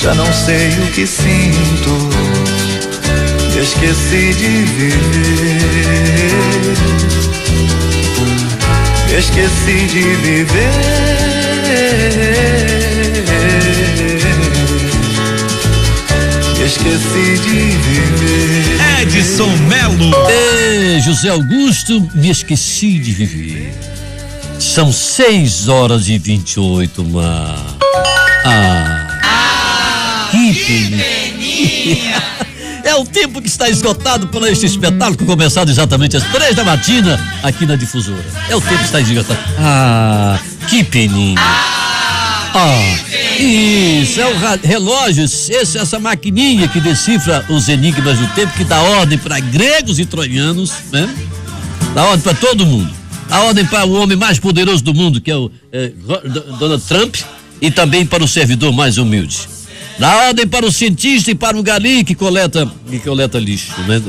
Já não sei o que sinto, esqueci de viver, esqueci de viver, esqueci de viver. Edson Melo. José Augusto, me esqueci de viver. São 6h28, que peninha. É o tempo que está esgotado para este espetáculo, começado exatamente às 3 da matina aqui na Difusora. É o tempo que está esgotado. Que peninha. Isso, é o relógio, essa maquininha que decifra os enigmas do tempo, que dá ordem para gregos e troianos, né? Dá ordem para todo mundo. Dá ordem para o homem mais poderoso do mundo, que é o Donald Trump, e também para o servidor mais humilde. Dá ordem para o cientista e para o gari que coleta lixo, né?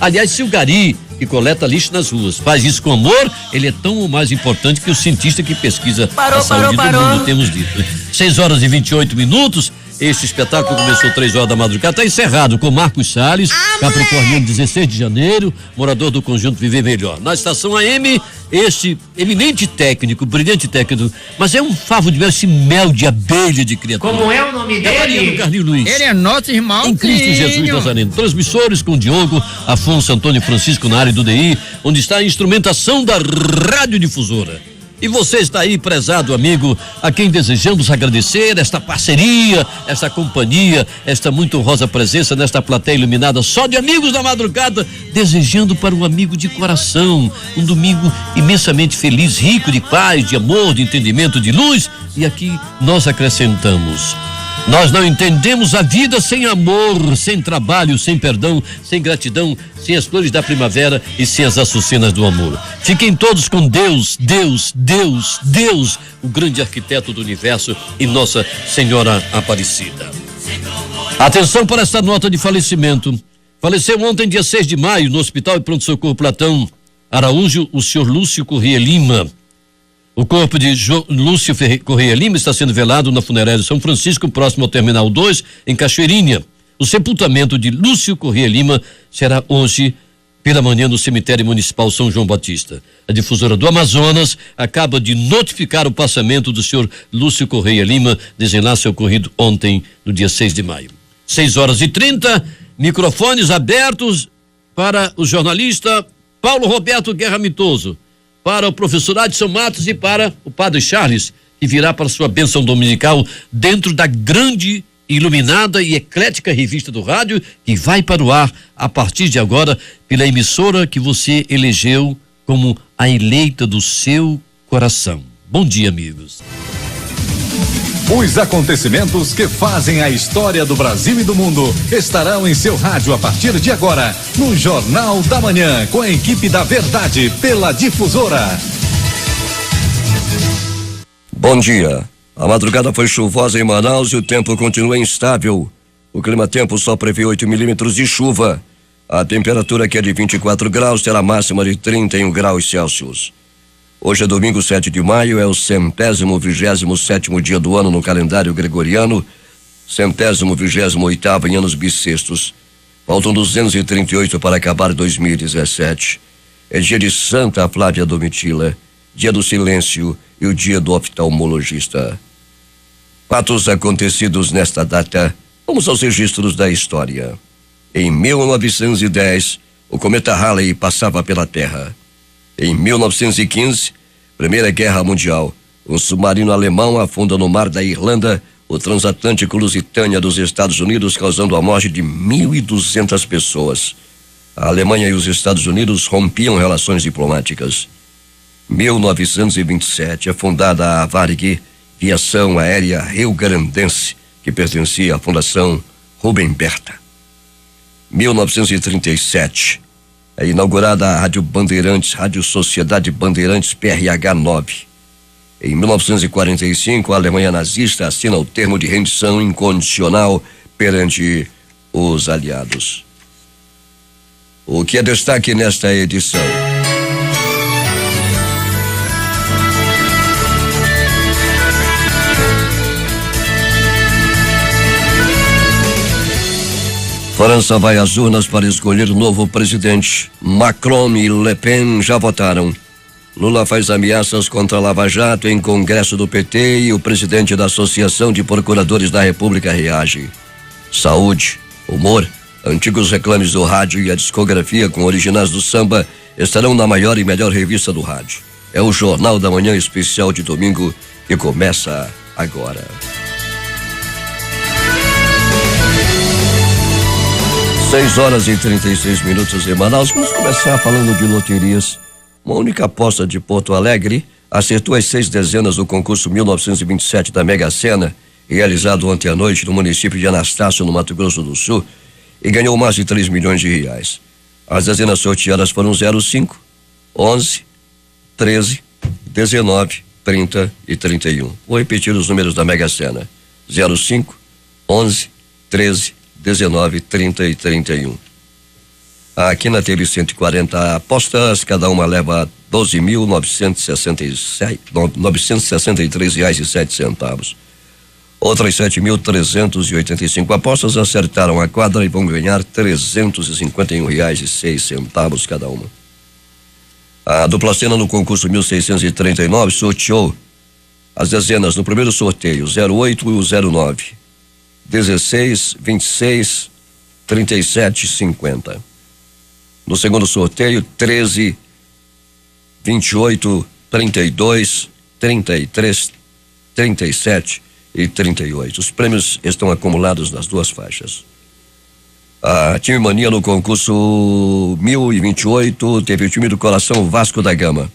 Aliás, se o gari que coleta lixo nas ruas faz isso com amor, ele é tão ou mais importante que o cientista que pesquisa a saúde do mundo, temos dito. 6h28. Este espetáculo começou 3h da madrugada, está encerrado com Marcos Salles, capricorniano, 16 de janeiro, morador do conjunto Viver Melhor. Na estação AM, este eminente técnico, brilhante técnico, mas é um favo de mel, esse mel de abelha de criatura. Como é o nome dele? Mariano Carlinhos Luiz. Ele é nosso irmão. Em Cristo Jesus Nazareno. Transmissores com Diogo, Afonso, Antônio e Francisco na área do DI, onde está a instrumentação da Radiodifusora. E você está aí, prezado amigo, a quem desejamos agradecer esta parceria, esta companhia, esta muito honrosa presença nesta plateia iluminada só de amigos da madrugada, desejando para um amigo de coração um domingo imensamente feliz, rico de paz, de amor, de entendimento, de luz. E aqui nós acrescentamos: nós não entendemos a vida sem amor, sem trabalho, sem perdão, sem gratidão, sem as flores da primavera e sem as açucenas do amor. Fiquem todos com Deus, o grande arquiteto do universo e Nossa Senhora Aparecida. Atenção para esta nota de falecimento. Faleceu ontem, dia 6 de maio, no Hospital e Pronto-Socorro Platão Araújo, o senhor Lúcio Corrêa Lima. O corpo de Lúcio Corrêa Lima está sendo velado na funerária São Francisco, próximo ao Terminal 2, em Cachoeirinha. O sepultamento de Lúcio Corrêa Lima será hoje pela manhã no cemitério municipal São João Batista. A Difusora do Amazonas acaba de notificar o passamento do senhor Lúcio Corrêa Lima, desenlace ocorrido ontem, no dia 6 de maio. 6h30, microfones abertos para o jornalista Paulo Roberto Guerra Mitoso, para o professor Adson Matos e para o padre Charles, que virá para sua bênção dominical dentro da grande, iluminada e eclética revista do rádio, que vai para o ar a partir de agora pela emissora que você elegeu como a eleita do seu coração. Bom dia, amigos. Os acontecimentos que fazem a história do Brasil e do mundo estarão em seu rádio a partir de agora, no Jornal da Manhã, com a equipe da Verdade, pela Difusora. Bom dia. A madrugada foi chuvosa em Manaus e o tempo continua instável. O clima-tempo só prevê 8 milímetros de chuva. A temperatura, que é de 24 graus, terá máxima de 31 graus Celsius. Hoje é domingo, 7 de maio, é o 127º dia do ano no calendário gregoriano, 128º em anos bissextos. Faltam 238 para acabar 2017. É dia de Santa Flávia Domitila, dia do silêncio e o dia do oftalmologista. Fatos acontecidos nesta data, vamos aos registros da história. Em 1910, o cometa Halley passava pela Terra. Em 1915, Primeira Guerra Mundial, um submarino alemão afunda no mar da Irlanda o transatlântico Lusitânia dos Estados Unidos, causando a morte de 1.200 pessoas. A Alemanha e os Estados Unidos rompiam relações diplomáticas. 1927 é fundada a Varig, Viação Aérea Rio-Grandense, que pertencia à Fundação Rubem Berta. 1937 é inaugurada a Rádio Bandeirantes, Rádio Sociedade Bandeirantes PRH 9. Em 1945, a Alemanha nazista assina o termo de rendição incondicional perante os aliados. O que é destaque nesta edição? França vai às urnas para escolher o novo presidente. Macron e Le Pen já votaram. Lula faz ameaças contra a Lava Jato em congresso do PT e o presidente da Associação de Procuradores da República reage. Saúde, humor, antigos reclames do rádio e a discografia com originais do samba estarão na maior e melhor revista do rádio. É o Jornal da Manhã especial de domingo que começa agora. 6h36 em Manaus. Vamos começar falando de loterias. Uma única aposta de Porto Alegre acertou as 6 dezenas do concurso 1927 da Mega Sena, realizado ontem à noite no município de Anastácio, no Mato Grosso do Sul, e ganhou mais de 3 milhões de reais. As dezenas sorteadas foram 05, 11, 13, 19, 30 e 31. Vou repetir os números da Mega Sena: 05, 11, 13, 19, 30 e 31. A quina teve 140 apostas, cada uma leva R$12.963,07. Outras 7.385 apostas acertaram a quadra e vão ganhar R$351,06 cada uma. A dupla cena no concurso 1639 sorteou as dezenas no primeiro sorteio 08 e o 09, 16, 26, 37 e 50. No segundo sorteio, 13, 28, 32, 33, 37 e 38. Os prêmios estão acumulados nas duas faixas. A Time Mania no concurso 1028 teve o time do coração Vasco da Gama.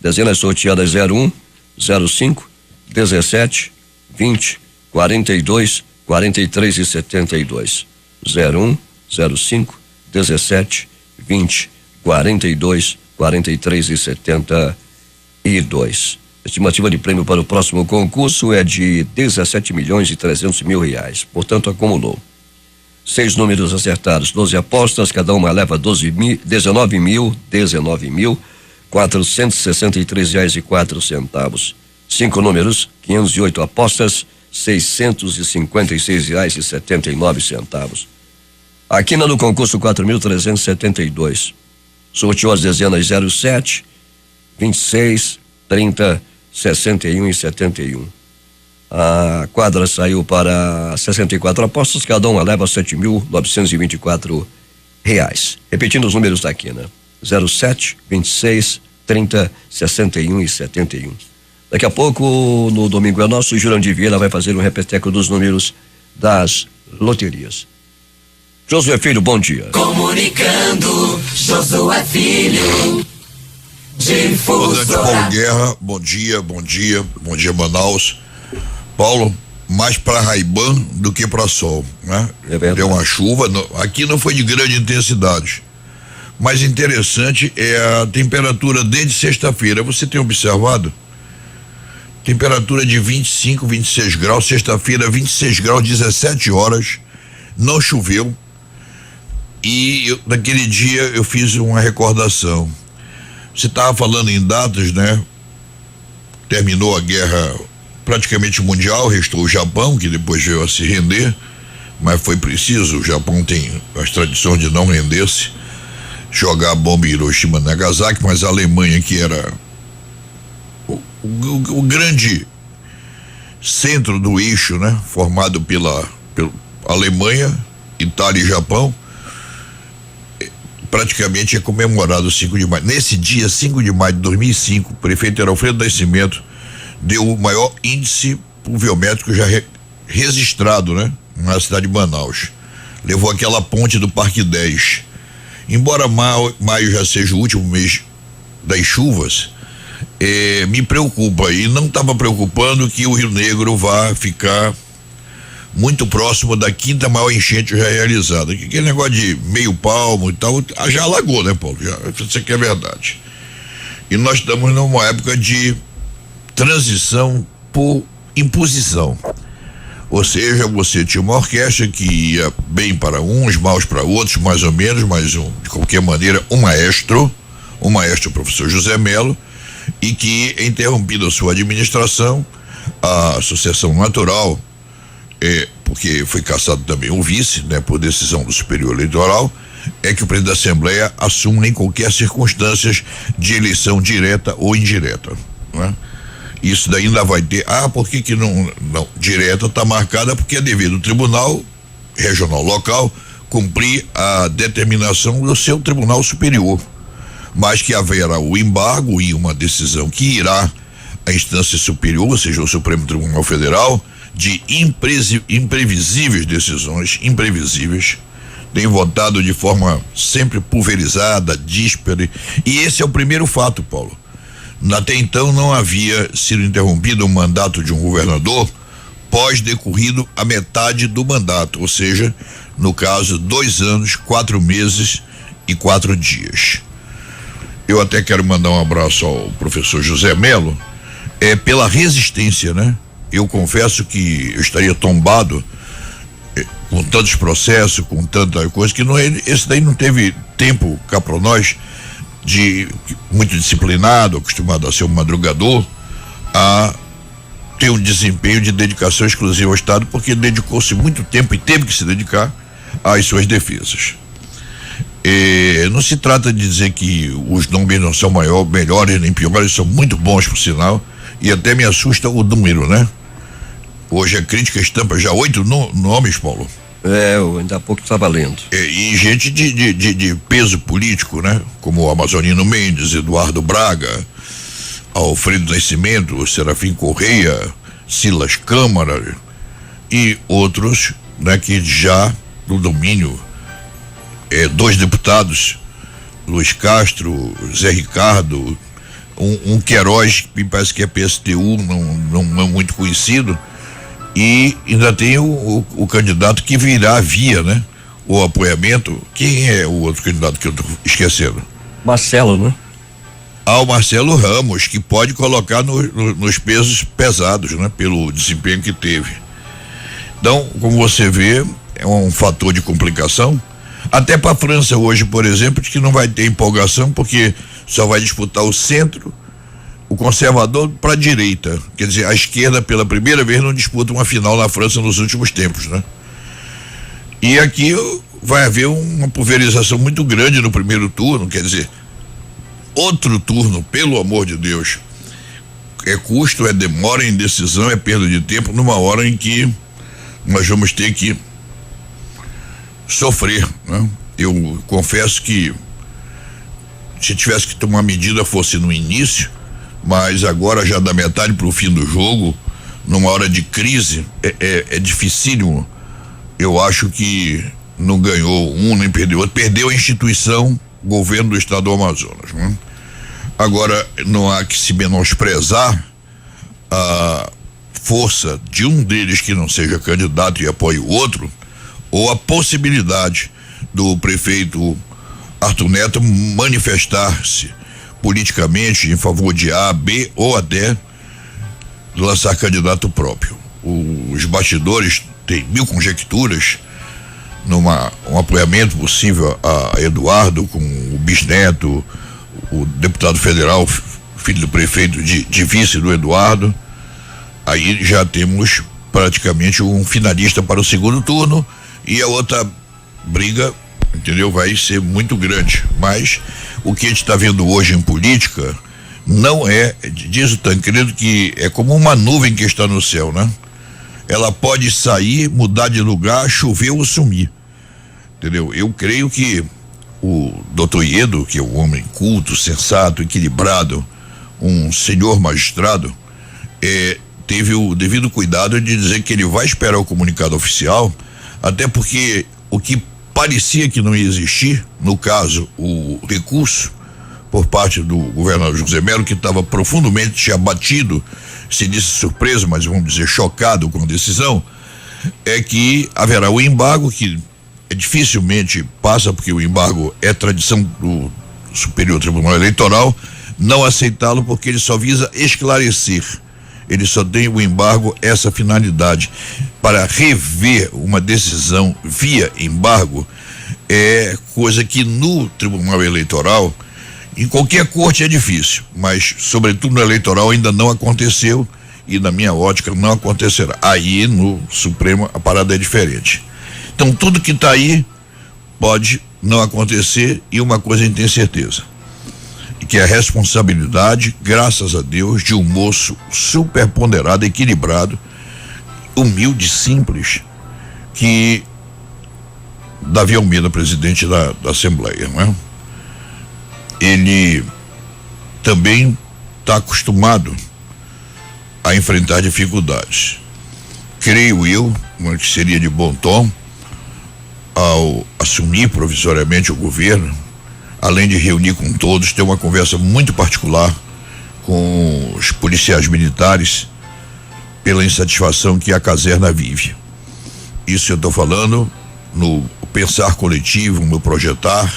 Dezenas sorteadas 01, 05, 17, 20, 42, 43 e 72. 01, 05, 17, 20, 42, 43 e 72. A estimativa de prêmio para o próximo concurso é de 17.300.000 reais. Portanto, acumulou 6 números acertados, 12 apostas, cada uma leva 19.463 reais e 4 centavos. 5 números, 508 apostas, 656 reais e 79 centavos. A quina do concurso 4.372 sorteou as dezenas 07, 26, 30, 61 e 71. A quadra saiu para 64 apostas, cada uma leva R$7.924. Repetindo os números da quina: 07, 26, 30, 61 e 71. Daqui a pouco, no Domingo é Nosso, o Jurandir Vieira vai fazer um repeteco dos números das loterias. Josué Filho, bom dia. Comunicando, Josué Filho. Comandante Paulo Guerra, bom dia Manaus. Paulo, mais para Raiban do que para Sol, né? É verdade. Deu uma chuva, aqui não foi de grande intensidade. Mas interessante é a temperatura desde sexta-feira. Você tem observado? Temperatura de 25, 26 graus, sexta-feira 26 graus, 17 horas, não choveu. E naquele dia eu fiz uma recordação. Você estava falando em datas, né? Terminou a guerra praticamente mundial, restou o Japão, que depois veio a se render, mas foi preciso. O Japão tem as tradições de não render-se, jogar a bomba em Hiroshima e Nagasaki, mas a Alemanha, que era o grande centro do eixo, né? Formado pela Alemanha, Itália e Japão, praticamente é comemorado 5 de maio. Nesse dia, 5 de maio de 2005, o prefeito Alfredo Nascimento deu o maior índice pluviométrico já registrado, né? Na cidade de Manaus. Levou aquela ponte do Parque 10. Embora maio já seja o último mês das chuvas, me preocupa, e não estava preocupando que o Rio Negro vá ficar muito próximo da 5ª maior enchente já realizada. Aquele negócio de meio palmo e tal, já alagou, né, Paulo? Isso aqui é verdade. E nós estamos numa época de transição por imposição. Ou seja, você tinha uma orquestra que ia bem para uns, mal para outros, mais ou menos, mas de qualquer maneira, um maestro, o professor José Melo, e que, interrompida a sua administração, a Associação Natural porque foi cassado também o vice, né, por decisão do Superior Eleitoral, é que o presidente da Assembleia assume em qualquer circunstâncias de eleição direta ou indireta, né? Isso daí ainda vai ter, por que não direta está marcada porque é devido ao Tribunal Regional Local cumprir a determinação do seu Tribunal Superior, mas que haverá o embargo e uma decisão que irá à instância superior, ou seja, o Supremo Tribunal Federal, de imprevisíveis decisões, imprevisíveis, tem votado de forma sempre pulverizada, díspare, e esse é o primeiro fato, Paulo. Até então não havia sido interrompido o mandato de um governador pós-decorrido a metade do mandato, ou seja, no caso, 2 anos, 4 meses e 4 dias. Eu até quero mandar um abraço ao professor José Melo, pela resistência, né? Eu confesso que eu estaria tombado com tantos processos, com tanta coisa, que esse daí não teve tempo cá para nós, muito disciplinado, acostumado a ser um madrugador, a ter um desempenho de dedicação exclusiva ao Estado, porque dedicou-se muito tempo e teve que se dedicar às suas defesas. Não se trata de dizer que os nomes não são melhores nem piores, são muito bons, por sinal, e até me assusta o número, né? Hoje a crítica estampa já 8 nomes, Paulo. Ainda há pouco estava lendo. E gente de peso político, né? Como o Amazonino Mendes, Eduardo Braga, Alfredo Nascimento, Serafim Correia, Silas Câmara e outros, né? Que já no domínio, 2 deputados, Luiz Castro, Zé Ricardo, um Queiroz, que me parece que é PSTU, não é muito conhecido, e ainda tem o candidato que virá via, né? O apoiamento. Quem é o outro candidato que eu tô esquecendo? Marcelo, né? O Marcelo Ramos, que pode colocar nos pesos pesados, né? Pelo desempenho que teve. Então, como você vê, é um fator de complicação. Até para a França hoje, por exemplo, de que não vai ter empolgação, porque só vai disputar o centro, o conservador para a direita. Quer dizer, a esquerda pela primeira vez não disputa uma final na França nos últimos tempos, né? E aqui vai haver uma pulverização muito grande no primeiro turno, quer dizer, outro turno, pelo amor de Deus, é custo, é demora, é indecisão, é perda de tempo, numa hora em que nós vamos ter que sofrer, né? Eu confesso que se tivesse que tomar medida fosse no início, mas agora já da metade para o fim do jogo, numa hora de crise, é dificílimo. Eu acho que não ganhou um nem perdeu outro, perdeu a instituição governo do estado do Amazonas, né? Agora não há que se menosprezar a força de um deles que não seja candidato e apoie o outro, ou a possibilidade do prefeito Arthur Neto manifestar-se politicamente em favor de A, B ou até lançar candidato próprio. Os bastidores têm 1000 conjecturas um apoiamento possível a Eduardo com o bisneto, o deputado federal, filho do prefeito de vice do Eduardo. Aí já temos praticamente um finalista para o segundo turno e a outra briga, entendeu? Vai ser muito grande, mas o que a gente está vendo hoje em política não diz o Tancredo que é como uma nuvem que está no céu, né? Ela pode sair, mudar de lugar, chover ou sumir, entendeu? Eu creio que o doutor Iedo, que é um homem culto, sensato, equilibrado, um senhor magistrado, teve o devido cuidado de dizer que ele vai esperar o comunicado oficial, até porque o que parecia que não ia existir, no caso, o recurso por parte do governador José Melo, que estava profundamente abatido, se disse surpreso, mas vamos dizer chocado com a decisão, é que haverá o embargo, que dificilmente passa, porque o embargo é tradição do Superior Tribunal Eleitoral, não aceitá-lo porque ele só visa esclarecer. Ele só tem o embargo, essa finalidade. Para rever uma decisão via embargo é coisa que no Tribunal Eleitoral, em qualquer corte é difícil, mas sobretudo no eleitoral ainda não aconteceu, e na minha ótica não acontecerá. Aí no Supremo a parada é diferente. Então tudo que está aí pode não acontecer, e uma coisa a gente tem certeza, que é a responsabilidade, graças a Deus, de um moço super ponderado, equilibrado, humilde, simples, que Davi Almeida, presidente da Assembleia, não é? Ele também está acostumado a enfrentar dificuldades. Creio eu, que seria de bom tom, ao assumir provisoriamente o governo, além de reunir com todos, ter uma conversa muito particular com os policiais militares pela insatisfação que a caserna vive. Isso eu estou falando no pensar coletivo, no projetar,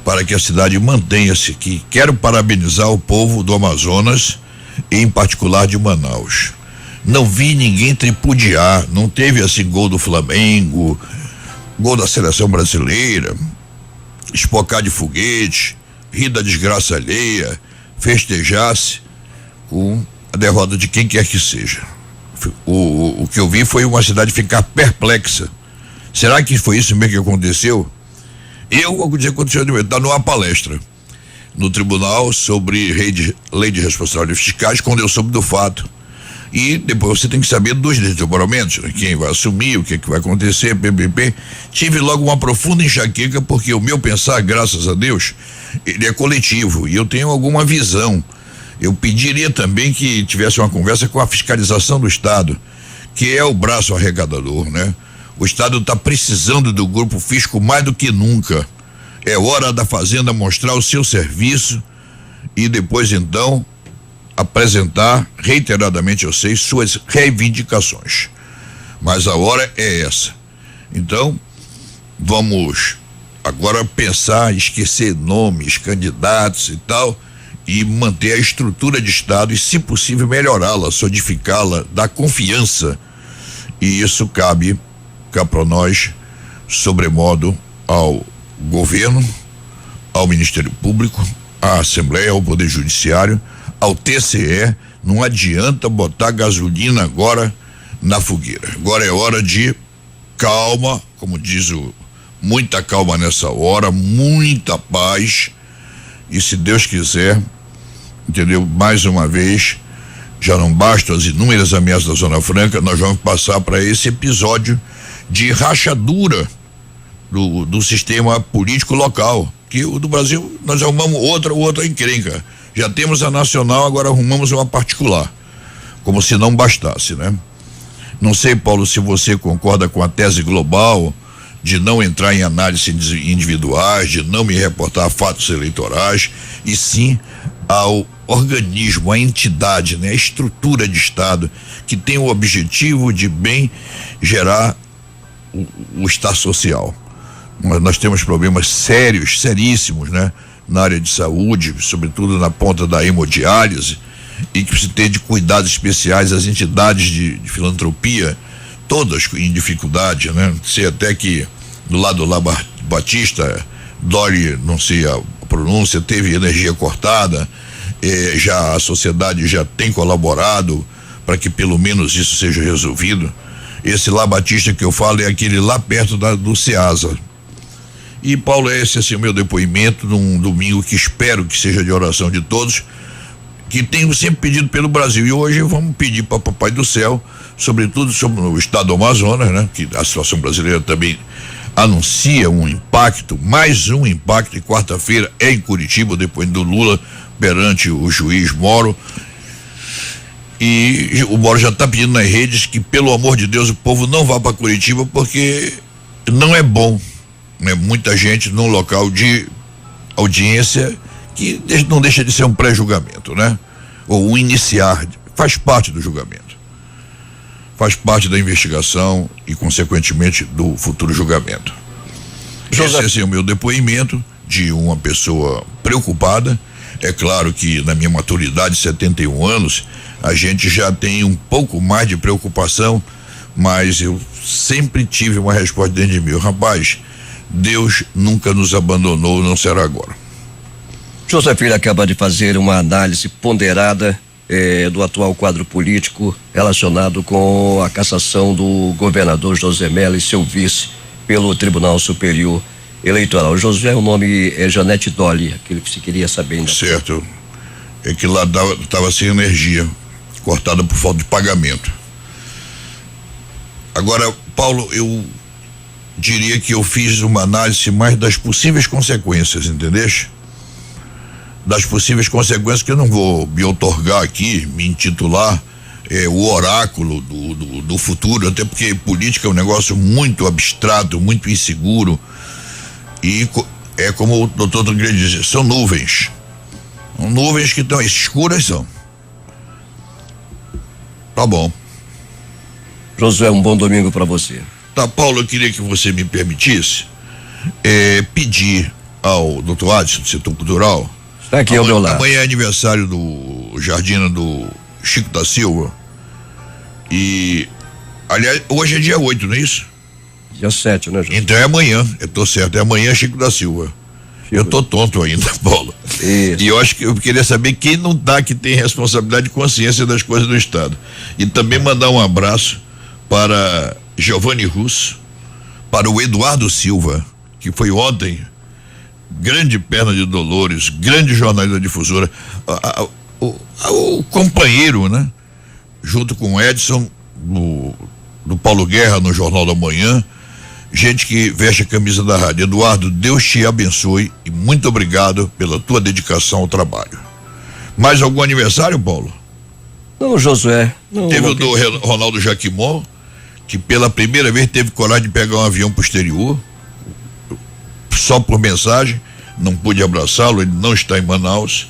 para que a cidade mantenha-se aqui. Quero parabenizar o povo do Amazonas, em particular de Manaus. Não vi ninguém tripudiar, não teve assim gol do Flamengo, gol da seleção brasileira, espocar de foguete, rir da desgraça alheia, festejar-se com a derrota de quem quer que seja. O que eu vi foi uma cidade ficar perplexa. Será que foi isso mesmo que aconteceu? Aconteceu, está numa palestra no tribunal sobre lei de responsabilidade fiscais, quando eu soube do fato. E depois você tem que saber dos desdobramentos, né? Quem vai assumir, o que vai acontecer, PPP. Tive logo uma profunda enxaqueca, porque o meu pensar, graças a Deus, ele é coletivo e eu tenho alguma visão. Eu pediria também que tivesse uma conversa com a fiscalização do Estado, que é o braço arrecadador, né? O Estado está precisando do grupo fisco mais do que nunca. É hora da Fazenda mostrar o seu serviço e depois então apresentar reiteradamente, eu sei, suas reivindicações. Mas a hora é essa. Então, vamos agora pensar, esquecer nomes, candidatos e tal, e manter a estrutura de Estado e, se possível, melhorá-la, solidificá-la, dar confiança. E isso cabe cá para nós, sobremodo, ao governo, ao Ministério Público, à Assembleia, ao Poder Judiciário, ao TCE. Não adianta botar gasolina agora na fogueira. Agora é hora de calma, como diz muita calma nessa hora, muita paz, e se Deus quiser, entendeu? Mais uma vez, já não bastam as inúmeras ameaças da Zona Franca, nós vamos passar para esse episódio de rachadura do sistema político local, que o do Brasil nós arrumamos outra encrenca. Já temos a nacional, agora arrumamos uma particular, como se não bastasse, né? Não sei, Paulo, se você concorda com a tese global de não entrar em análises individuais, de não me reportar a fatos eleitorais, e sim ao organismo, a entidade, né? A estrutura de Estado que tem o objetivo de bem gerar o Estado social. Nós temos problemas sérios, seríssimos, né? Na área de saúde, sobretudo na ponta da hemodiálise, e que precisa ter de cuidados especiais as entidades de filantropia, todas em dificuldade, né? Sei até que do lado lá Batista, Dori, não sei a pronúncia, teve energia cortada, já a sociedade já tem colaborado para que pelo menos isso seja resolvido. Esse lá Batista que eu falo é aquele lá perto do Ceasa. E, Paulo, esse assim o meu depoimento num domingo que espero que seja de oração de todos, que tenho sempre pedido pelo Brasil, e hoje vamos pedir para Papai do Céu, sobretudo sobre o estado do Amazonas, né? Que a situação brasileira também anuncia um impacto, mais um impacto, e quarta-feira é em Curitiba, depois do Lula perante o juiz Moro. E o Moro já está pedindo nas redes que, pelo amor de Deus, o povo não vá para Curitiba, porque não é bom, né? Muita gente num local de audiência que não deixa de ser um pré-julgamento, né? Ou um iniciar, faz parte do julgamento, faz parte da investigação e, consequentemente, do futuro julgamento. Esse é o meu depoimento de uma pessoa preocupada. É claro que na minha maturidade, 71 anos, a gente já tem um pouco mais de preocupação, mas eu sempre tive uma resposta dentro de mim: rapaz, Deus nunca nos abandonou, não será agora. José Filho acaba de fazer uma análise ponderada do atual quadro político relacionado com a cassação do governador José Mello e seu vice pelo Tribunal Superior Eleitoral. Josué, o nome é Janete Dolly, aquilo que se queria saber ainda. Certo. É que lá estava sem energia, cortada por falta de pagamento. Agora, Paulo, eu diria que eu fiz uma análise mais das possíveis consequências, entendeste? Das possíveis consequências, que eu não vou me outorgar aqui, me intitular o oráculo do futuro, até porque política é um negócio muito abstrato, muito inseguro, e é como o doutor Tancredo diz, são nuvens. São nuvens que estão escuras, são. Tá bom. Josué, um bom domingo para você. Tá, Paulo, eu queria que você me permitisse pedir ao doutor Adson, do setor cultural. Está aqui ao meu lado. Amanhã é aniversário do Jardim do Chico da Silva. E, aliás, hoje é dia 8, não é isso? Dia 7, né, Josué? Então é amanhã, eu tô certo, é amanhã Chico da Silva. Eu tô tonto ainda, Paulo. Isso. E eu acho que eu queria saber quem não tá, que tem responsabilidade e consciência das coisas do Estado. E também mandar um abraço para Giovanni Russo, para o Eduardo Silva, que foi ontem grande perna de Dolores, grande jornalista da difusora, o companheiro, né? Junto com o Edson, do Paulo Guerra no Jornal da Manhã, gente que veste a camisa da rádio. Eduardo, Deus te abençoe e muito obrigado pela tua dedicação ao trabalho. Mais algum aniversário, Paulo? Não, Josué. Não, teve o do Ronaldo Jaquimon, que pela primeira vez teve coragem de pegar um avião pro exterior, só por mensagem, não pude abraçá-lo, ele não está em Manaus.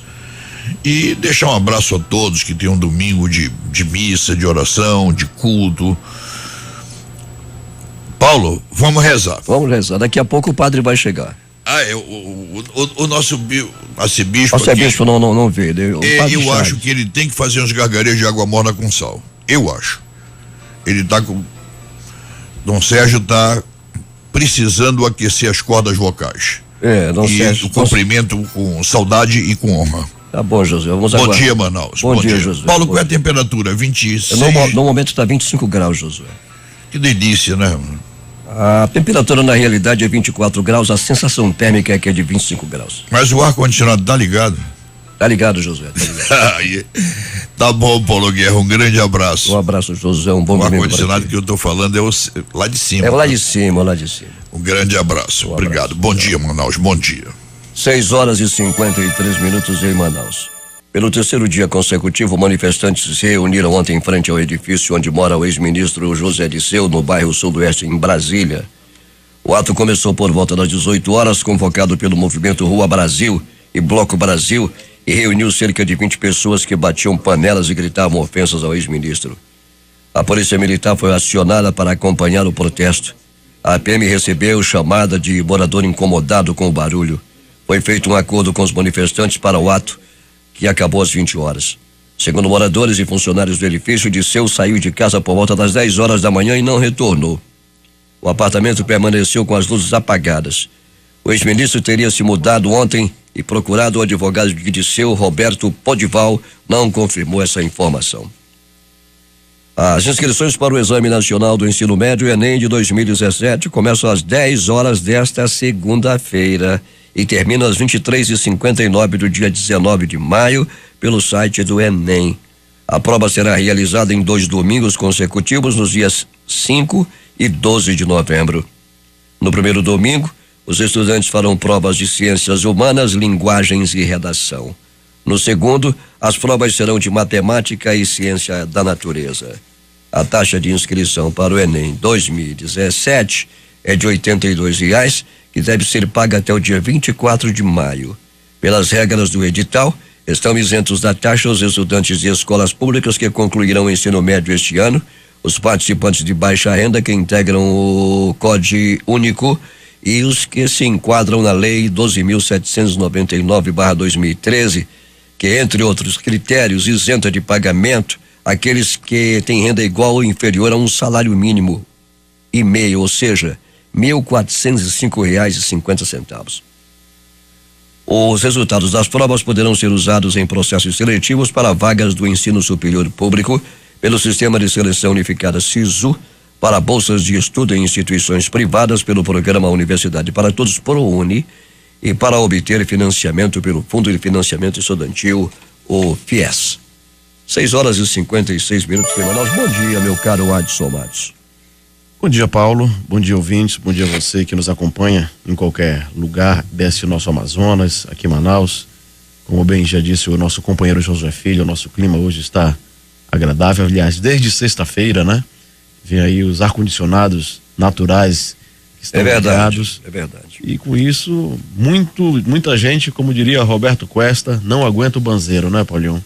E deixar um abraço a todos que tem um domingo de missa, de oração, de culto. Paulo, vamos rezar. Vamos rezar, daqui a pouco o padre vai chegar. O nosso arcebispo. O arcebispo não vê. Eu acho que ele tem que fazer uns gargarejos de água morna com sal. Eu acho. Ele tá com. Dom Sérgio tá precisando aquecer as cordas vocais. Dom Sérgio. O cumprimento com saudade e com honra. Tá bom, Josué, vamos aguardar. Bom dia, Manaus. Bom dia, Josué. Paulo, qual é a temperatura? 26? No momento está 25 graus, Josué. Que delícia, né? A temperatura na realidade é 24 graus, a sensação térmica é que é de 25 graus. Mas o ar-condicionado tá ligado? Tá ligado, Josué, tá ligado. Tá bom, Paulo Guerra, um grande abraço. Um abraço, Josué, um bom domingo. O ar-condicionado que eu tô falando é lá de cima. É lá de cima, lá de cima. Um grande abraço, obrigado. Bom dia, Manaus, bom dia. 6h53 em Manaus. Pelo terceiro dia consecutivo, manifestantes se reuniram ontem em frente ao edifício onde mora o ex-ministro José Disseu, no bairro Sudoeste, em Brasília. O ato começou por volta das 18 horas, convocado pelo movimento Rua Brasil e Bloco Brasil, e reuniu cerca de 20 pessoas que batiam panelas e gritavam ofensas ao ex-ministro. A polícia militar foi acionada para acompanhar o protesto. A PM recebeu chamada de morador incomodado com o barulho. Foi feito um acordo com os manifestantes para o ato, que acabou às 20 horas. Segundo moradores e funcionários do edifício, Disseu saiu de casa por volta das 10 horas da manhã e não retornou. O apartamento permaneceu com as luzes apagadas. O ex-ministro teria se mudado ontem e procurado o advogado de Disseu, Roberto Podival, não confirmou essa informação. As inscrições para o Exame Nacional do Ensino Médio Enem de 2017 começam às 10 horas desta segunda-feira e termina às 23h59 do dia 19 de maio pelo site do Enem. A prova será realizada em 2 domingos consecutivos nos dias 5 e 12 de novembro. No primeiro domingo, os estudantes farão provas de ciências humanas, linguagens e redação. No segundo, as provas serão de matemática e ciência da natureza. A taxa de inscrição para o Enem 2017 é de R$82, que deve ser paga até o dia 24 de maio. Pelas regras do edital, estão isentos da taxa os estudantes de escolas públicas que concluirão o ensino médio este ano, os participantes de baixa renda que integram o Código Único e os que se enquadram na Lei 12.799/2013, que, entre outros critérios, isenta de pagamento aqueles que têm renda igual ou inferior a um salário mínimo e meio, ou seja, R$1.405,50. Os resultados das provas poderão ser usados em processos seletivos para vagas do ensino superior público pelo Sistema de Seleção Unificada SISU, para bolsas de estudo em instituições privadas pelo Programa Universidade para Todos ProUni e para obter financiamento pelo Fundo de Financiamento Estudantil, o FIES. 6h56 em Manaus. Bom dia, meu caro Adson Matos. Bom dia, Paulo. Bom dia, ouvintes. Bom dia a você que nos acompanha em qualquer lugar desse nosso Amazonas, aqui em Manaus. Como bem já disse o nosso companheiro Josué Filho, o nosso clima hoje está agradável. Aliás, desde sexta-feira, né? Vem aí os ar-condicionados naturais que estão ligados. É verdade. E com isso, muita gente, como diria Roberto Cuesta, não aguenta o banzeiro, né, Paulinho?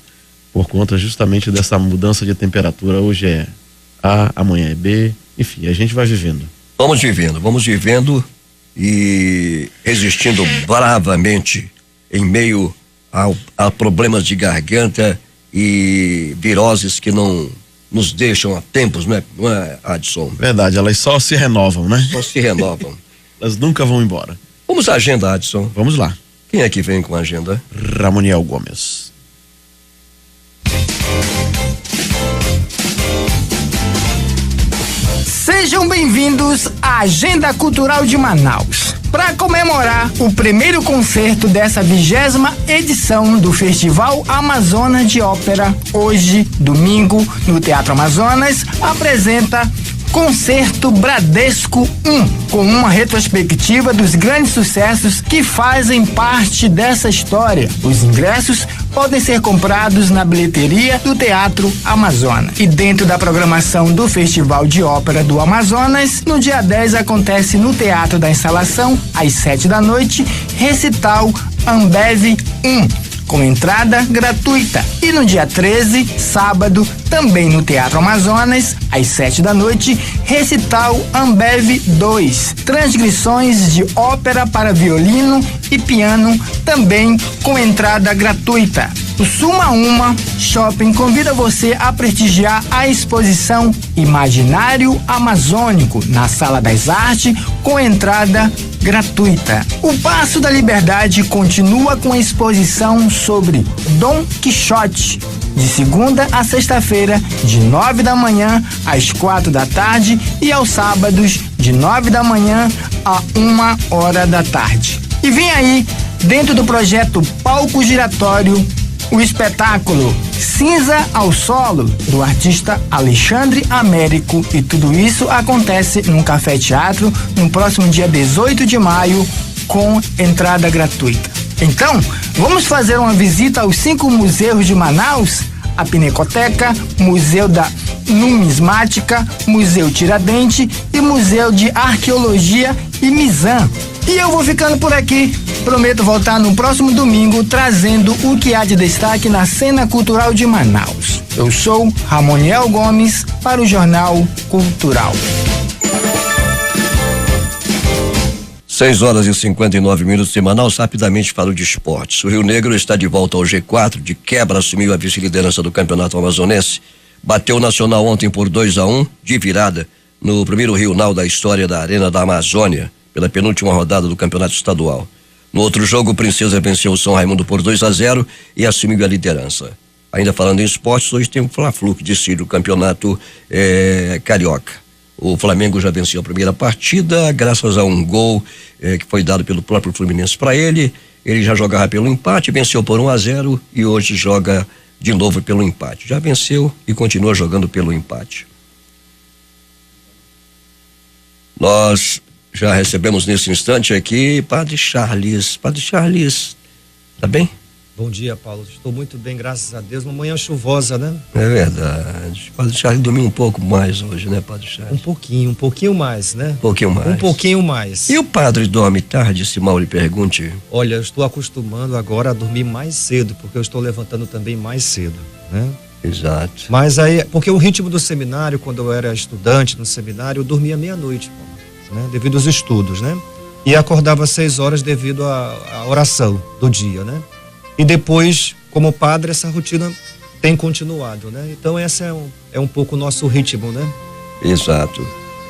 Por conta justamente dessa mudança de temperatura. Hoje é A, amanhã é B, enfim, a gente vai vivendo. Vamos vivendo e resistindo bravamente em meio a problemas de garganta e viroses que não nos deixam há tempos, não é, Adson? Verdade, elas só se renovam, né? Só se renovam. Elas nunca vão embora. Vamos à agenda, Adson. Vamos lá. Quem é que vem com a agenda? Ramoniel Gomes. Sejam bem-vindos à Agenda Cultural de Manaus. Para comemorar o primeiro concerto dessa 20ª edição do Festival Amazonas de Ópera, hoje, domingo, no Teatro Amazonas, apresenta Concerto Bradesco 1, com uma retrospectiva dos grandes sucessos que fazem parte dessa história. Os ingressos podem ser comprados na bilheteria do Teatro Amazonas. E dentro da programação do Festival de Ópera do Amazonas, no dia 10 acontece no Teatro da Instalação, às 19h, recital Ambev 1. Com entrada gratuita. E no dia 13, sábado, também no Teatro Amazonas, às 19h, recital Ambev 2. Transcrições de ópera para violino e piano, também com entrada gratuita. O Suma Uma Shopping convida você a prestigiar a exposição Imaginário Amazônico na Sala das Artes, com entrada gratuita. O Paço da Liberdade continua com a exposição sobre Dom Quixote, de segunda a sexta-feira, de 9 da manhã às 4 da tarde e aos sábados, de 9 da manhã a 1h da tarde. E vem aí, dentro do projeto Palco Giratório, o espetáculo Cinza ao Solo, do artista Alexandre Américo, e tudo isso acontece num Café Teatro no próximo dia 18 de maio, com entrada gratuita. Então, vamos fazer uma visita aos 5 museus de Manaus: a Pinacoteca, Museu da Numismática, Museu Tiradentes e Museu de Arqueologia e Mizan. E eu vou ficando por aqui. Prometo voltar no próximo domingo trazendo o que há de destaque na cena cultural de Manaus. Eu sou Ramoniel Gomes para o Jornal Cultural. 6h59 em Manaus. Rapidamente falo de esportes. O Rio Negro está de volta ao G4, de quebra assumiu a vice-liderança do Campeonato Amazonense. Bateu o Nacional ontem por 2-1, de virada, no primeiro Rio Nau da história da Arena da Amazônia, pela penúltima rodada do Campeonato Estadual. No outro jogo, o Princesa venceu o São Raimundo por 2-0 e assumiu a liderança. Ainda falando em esportes, hoje tem o Fla-Flu que decide o Campeonato Carioca. O Flamengo já venceu a primeira partida, graças a um gol que foi dado pelo próprio Fluminense para ele. Ele já jogava pelo empate, venceu por 1-0 e hoje joga de novo pelo empate. Já venceu e continua jogando pelo empate. Nós já recebemos nesse instante aqui Padre Charles. Padre Charles, tá bem? Bom dia, Paulo. Estou muito bem, graças a Deus. Uma manhã chuvosa, né? É verdade. Padre Charles dormiu um pouco mais hoje, né, Padre Charles? Um pouquinho mais, né? Um pouquinho mais. E o padre dorme tarde, se mal lhe pergunte? Olha, eu estou acostumando agora a dormir mais cedo, porque eu estou levantando também mais cedo, né? Exato. Mas aí, porque o ritmo do seminário, quando eu era estudante no seminário, eu dormia meia-noite, Paulo, né? Devido aos estudos, né? E acordava às 6 horas devido à oração do dia, né? E depois, como padre, essa rotina tem continuado, né? Então essa é um pouco o nosso ritmo, né? Exato.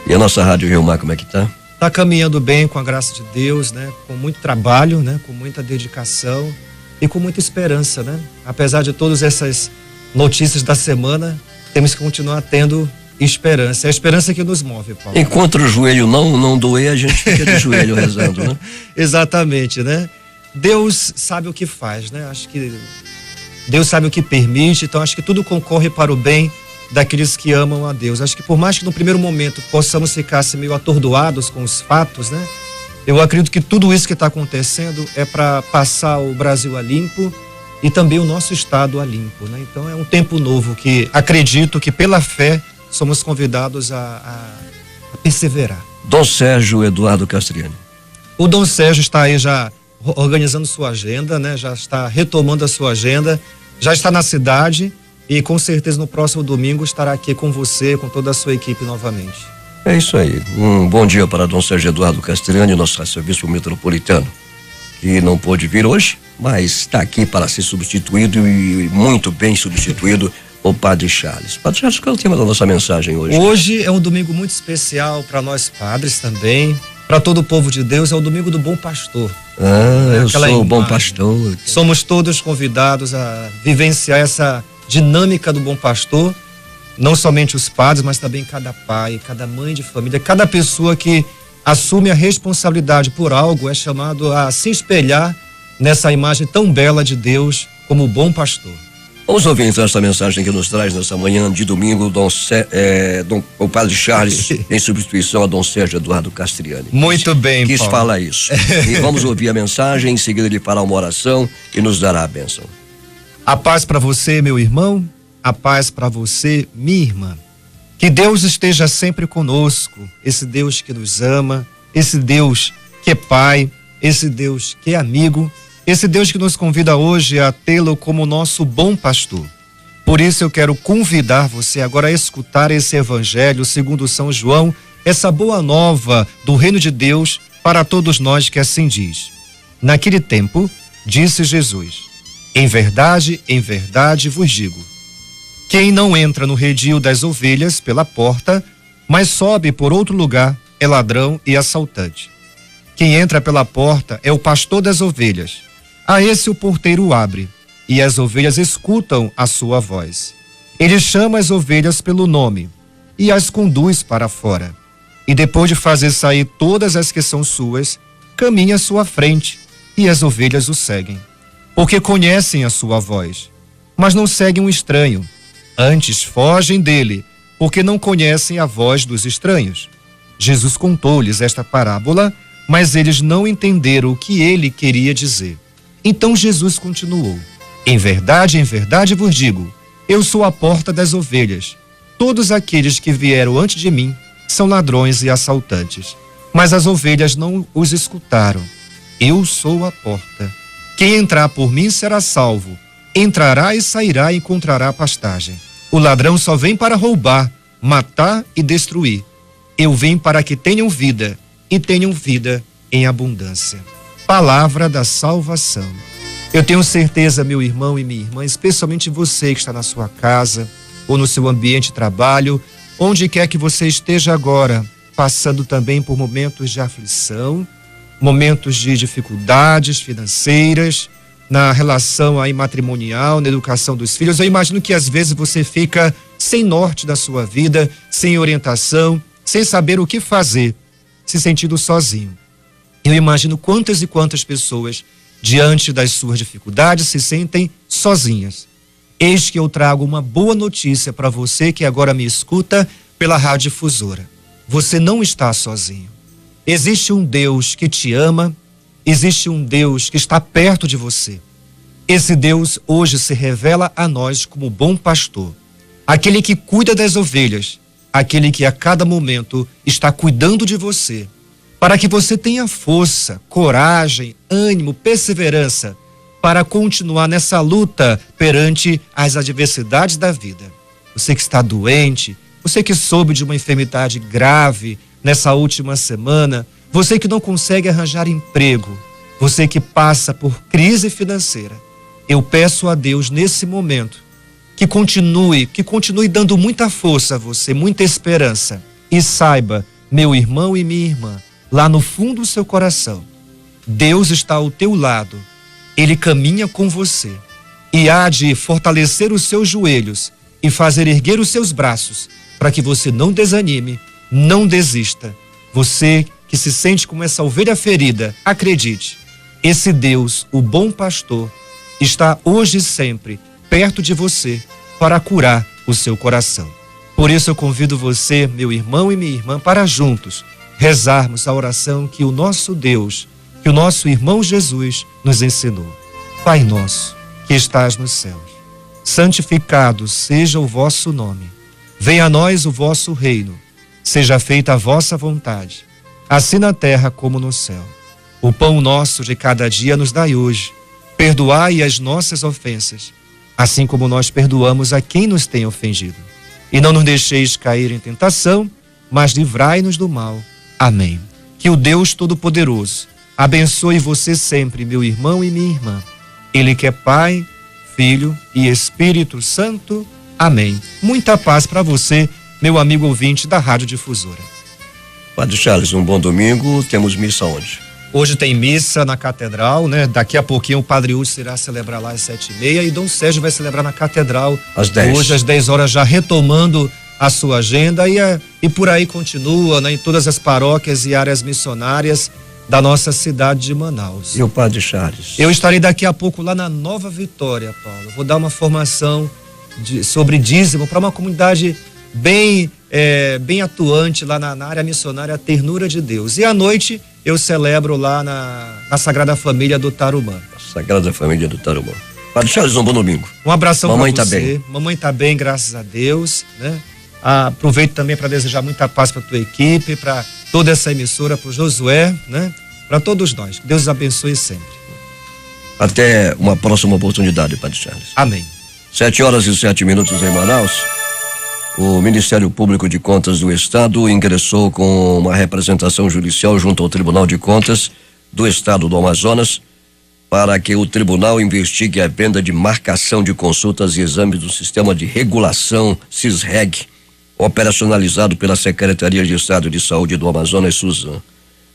E a nossa Rádio Rio Mar, como é que tá? está caminhando bem com a graça de Deus, né? Com muito trabalho, né? Com muita dedicação e com muita esperança, né? Apesar de todas essas notícias da semana, temos que continuar tendo esperança. É a esperança que nos move, Paulo. Enquanto o joelho não doer, a gente fica de joelho rezando, né? Exatamente, né? Deus sabe o que faz, né? Acho que Deus sabe o que permite, então acho que tudo concorre para o bem daqueles que amam a Deus. Acho que por mais que no primeiro momento possamos ficar assim, meio atordoados com os fatos, né? Eu acredito que tudo isso que está acontecendo é para passar o Brasil a limpo e também o nosso estado a limpo, né? Então é um tempo novo que acredito que pela fé somos convidados a perseverar. Dom Sérgio Eduardo Castriani. O Dom Sérgio está aí já organizando sua agenda, né? Já está retomando a sua agenda, já está na cidade e com certeza no próximo domingo estará aqui com você, com toda a sua equipe novamente. É isso aí. Um bom dia para Dom Sérgio Eduardo Castriani, nosso arcebispo metropolitano, que não pôde vir hoje, mas está aqui para ser substituído e muito bem substituído o Padre Charles. Padre Charles, qual é o tema da nossa mensagem hoje? Hoje é um domingo muito especial para nós padres também, para todo o povo de Deus, é o domingo do Bom Pastor. Eu sou o Bom Pastor. Somos todos convidados a vivenciar essa dinâmica do Bom Pastor, não somente os padres, mas também cada pai, cada mãe de família, cada pessoa que assume a responsabilidade por algo é chamado a se espelhar nessa imagem tão bela de Deus como o Bom Pastor. Vamos ouvir então essa mensagem que nos traz nessa manhã de domingo o Padre Charles em substituição a Dom Sérgio Eduardo Castriani. Muito bem, Quis Paulo. falar isso. E vamos ouvir a mensagem, em seguida ele fará uma oração e nos dará a bênção. A paz para você, meu irmão, a paz para você, minha irmã. Que Deus esteja sempre conosco, esse Deus que nos ama, esse Deus que é Pai, esse Deus que é amigo, esse Deus que nos convida hoje a tê-lo como nosso bom pastor. Por isso eu quero convidar você agora a escutar esse evangelho segundo São João, essa boa nova do reino de Deus para todos nós que assim diz. Naquele tempo, disse Jesus: em verdade vos digo, quem não entra no redil das ovelhas pela porta, mas sobe por outro lugar, é ladrão e assaltante. Quem entra pela porta é o pastor das ovelhas. A esse o porteiro abre, e as ovelhas escutam a sua voz. Ele chama as ovelhas pelo nome, e as conduz para fora. E depois de fazer sair todas as que são suas, caminha à sua frente, e as ovelhas o seguem. Porque conhecem a sua voz, mas não seguem um estranho. Antes fogem dele, porque não conhecem a voz dos estranhos. Jesus contou-lhes esta parábola, mas eles não entenderam o que ele queria dizer. Então Jesus continuou: em verdade vos digo, eu sou a porta das ovelhas. Todos aqueles que vieram antes de mim são ladrões e assaltantes, mas as ovelhas não os escutaram. Eu sou a porta. Quem entrar por mim será salvo. Entrará e sairá e encontrará pastagem. O ladrão só vem para roubar, matar e destruir. Eu vim para que tenham vida e tenham vida em abundância. Palavra da salvação. Eu tenho certeza, meu irmão e minha irmã, especialmente você que está na sua casa ou no seu ambiente de trabalho, onde quer que você esteja agora, passando também por momentos de aflição, momentos de dificuldades financeiras, na relação aí matrimonial, na educação dos filhos. Eu imagino que às vezes você fica sem norte da sua vida, sem orientação, sem saber o que fazer, se sentindo sozinho. Eu imagino quantas e quantas pessoas, diante das suas dificuldades, se sentem sozinhas. Eis que eu trago uma boa notícia para você que agora me escuta pela Rádio Difusora. Você não está sozinho. Existe um Deus que te ama, existe um Deus que está perto de você. Esse Deus hoje se revela a nós como bom pastor, aquele que cuida das ovelhas, aquele que a cada momento está cuidando de você, para que você tenha força, coragem, ânimo, perseverança para continuar nessa luta perante as adversidades da vida. Você que está doente, você que soube de uma enfermidade grave nessa última semana, você que não consegue arranjar emprego, você que passa por crise financeira, eu peço a Deus nesse momento que continue dando muita força a você, muita esperança. E saiba, meu irmão e minha irmã, lá no fundo do seu coração, Deus está ao teu lado, Ele caminha com você e há de fortalecer os seus joelhos e fazer erguer os seus braços para que você não desanime, não desista. Você que se sente como essa ovelha ferida, acredite, esse Deus, o bom pastor, está hoje e sempre perto de você para curar o seu coração. Por isso eu convido você, meu irmão e minha irmã, para juntos rezarmos a oração que o nosso Deus, que o nosso irmão Jesus nos ensinou. Pai nosso, que estás nos céus, santificado seja o vosso nome. Venha a nós o vosso reino. Seja feita a vossa vontade, assim na terra como no céu. O pão nosso de cada dia nos dai hoje. Perdoai as nossas ofensas, assim como nós perdoamos a quem nos tem ofendido. E não nos deixeis cair em tentação, mas livrai-nos do mal. Amém. Que o Deus Todo-Poderoso abençoe você sempre, meu irmão e minha irmã. Ele que é Pai, Filho e Espírito Santo. Amém. Muita paz para você, meu amigo ouvinte da Rádio Difusora. Padre Charles, um bom domingo. Temos missa onde? Hoje tem missa na Catedral, né? Daqui a pouquinho o Padre Húcio irá celebrar lá às 7h30 e Dom Sérgio vai celebrar na Catedral às 10. Hoje às 10 horas, já retomando a sua agenda e por aí continua, né? Em todas as paróquias e áreas missionárias da nossa cidade de Manaus. E o Padre Charles? Eu estarei daqui a pouco lá na Nova Vitória, Paulo. Vou dar uma formação sobre dízimo para uma comunidade bem atuante lá na área missionária Ternura de Deus. E à noite eu celebro lá na Sagrada Família do Tarumã. Sagrada Família do Tarumã. Padre Charles, um bom domingo. Um abração para você. Mamãe tá bem. Mamãe tá bem, graças a Deus, né? Aproveito também para desejar muita paz para tua equipe, para toda essa emissora, para o Josué, né? Para todos nós. Que Deus os abençoe sempre. Até uma próxima oportunidade, Padre Charles. Amém. 7h07 em Manaus. O Ministério Público de Contas do Estado ingressou com uma representação judicial junto ao Tribunal de Contas do Estado do Amazonas para que o tribunal investigue a venda de marcação de consultas e exames do Sistema de Regulação SISREG, operacionalizado pela Secretaria de Estado de Saúde do Amazonas, SUSAM.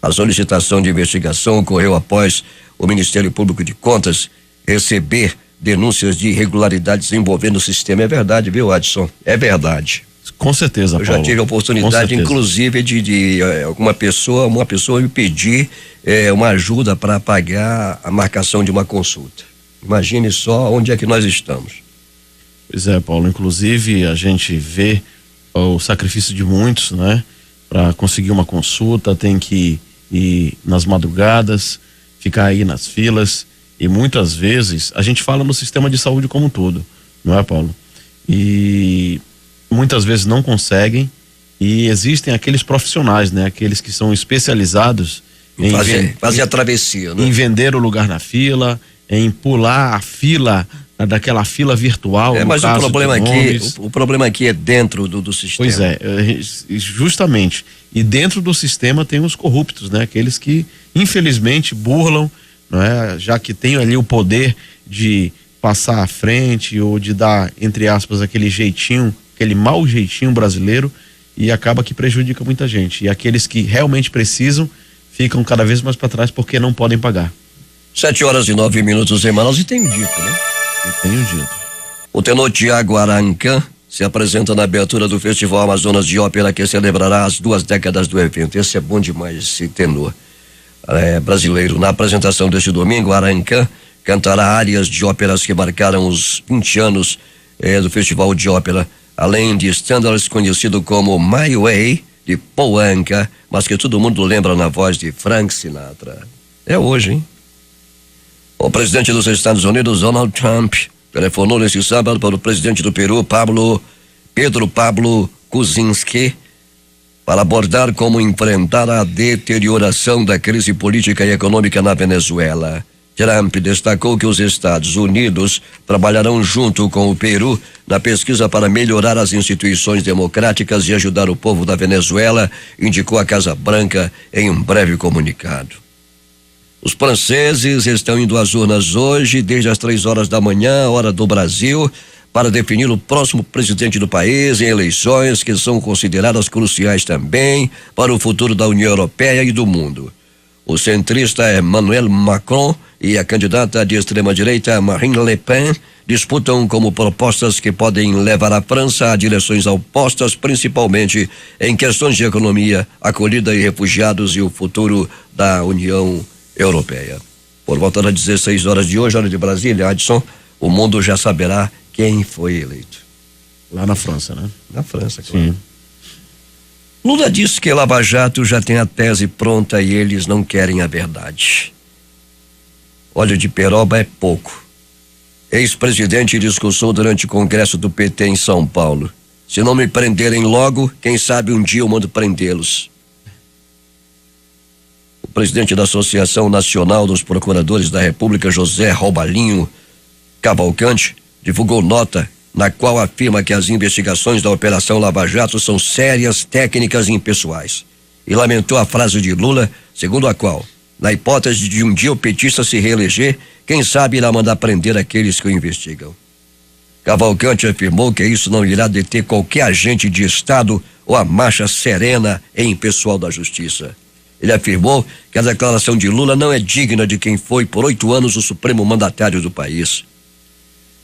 A solicitação de investigação ocorreu após o Ministério Público de Contas receber denúncias de irregularidades envolvendo o sistema. É verdade, viu, Adson? É verdade. Com certeza, Eu já tive a oportunidade, inclusive, de uma pessoa me pedir uma ajuda para pagar a marcação de uma consulta. Imagine só onde é que nós estamos. Pois é, Paulo. Inclusive, a gente vê o sacrifício de muitos, né? Para conseguir uma consulta, tem que ir nas madrugadas, ficar aí nas filas. E muitas vezes a gente fala no sistema de saúde como um todo, não é, Paulo? E muitas vezes não conseguem, e existem aqueles profissionais, né? Aqueles que são especializados em fazer a travessia, né? Em vender o lugar na fila, em pular a fila, daquela fila virtual. Mas o problema aqui é dentro do sistema. Pois é, justamente. E dentro do sistema tem os corruptos, né? Aqueles que infelizmente burlam, não é? Já que tem ali o poder de passar à frente ou de dar, entre aspas, aquele jeitinho, aquele mau jeitinho brasileiro, e acaba que prejudica muita gente. E aqueles que realmente precisam ficam cada vez mais para trás porque não podem pagar. 7h09 em Manaus, e tenho dito, né? E tenho dito. O tenor Tiago Arancã se apresenta na abertura do Festival Amazonas de Ópera, que celebrará as 2 décadas do evento. Esse é bom demais, esse tenor brasileiro. Na apresentação deste domingo, Arancã cantará áreas de óperas que marcaram os 20 anos do Festival de Ópera, além de standards conhecido como My Way, de Paul Anka, mas que todo mundo lembra na voz de Frank Sinatra. É hoje, hein? O presidente dos Estados Unidos, Donald Trump, telefonou neste sábado para o presidente do Peru, Pedro Pablo Kuczynski, para abordar como enfrentar a deterioração da crise política e econômica na Venezuela. Trump destacou que os Estados Unidos trabalharão junto com o Peru na pesquisa para melhorar as instituições democráticas e ajudar o povo da Venezuela, indicou a Casa Branca em um breve comunicado. Os franceses estão indo às urnas hoje, desde as 3 horas da manhã, hora do Brasil, para definir o próximo presidente do país em eleições que são consideradas cruciais também para o futuro da União Europeia e do mundo. O centrista Emmanuel Macron e a candidata de extrema-direita Marine Le Pen disputam como propostas que podem levar a França a direções opostas, principalmente em questões de economia, acolhida e refugiados e o futuro da União Europeia. Por volta das 16 horas de hoje, hora de Brasília, Adson, o mundo já saberá quem foi eleito. Lá na França, né? Na França, claro. Sim. Lula disse que Lava Jato já tem a tese pronta e eles não querem a verdade. Óleo de peroba é pouco. Ex-presidente discursou durante o congresso do PT em São Paulo. Se não me prenderem logo, quem sabe um dia eu mando prendê-los. O presidente da Associação Nacional dos Procuradores da República, José Robalinho Cavalcante, divulgou nota na qual afirma que as investigações da Operação Lava Jato são sérias, técnicas e impessoais. E lamentou a frase de Lula, segundo a qual, na hipótese de um dia o petista se reeleger, quem sabe irá mandar prender aqueles que o investigam. Cavalcante afirmou que isso não irá deter qualquer agente de Estado ou a marcha serena e impessoal da Justiça. Ele afirmou que a declaração de Lula não é digna de quem foi por 8 anos o supremo mandatário do país.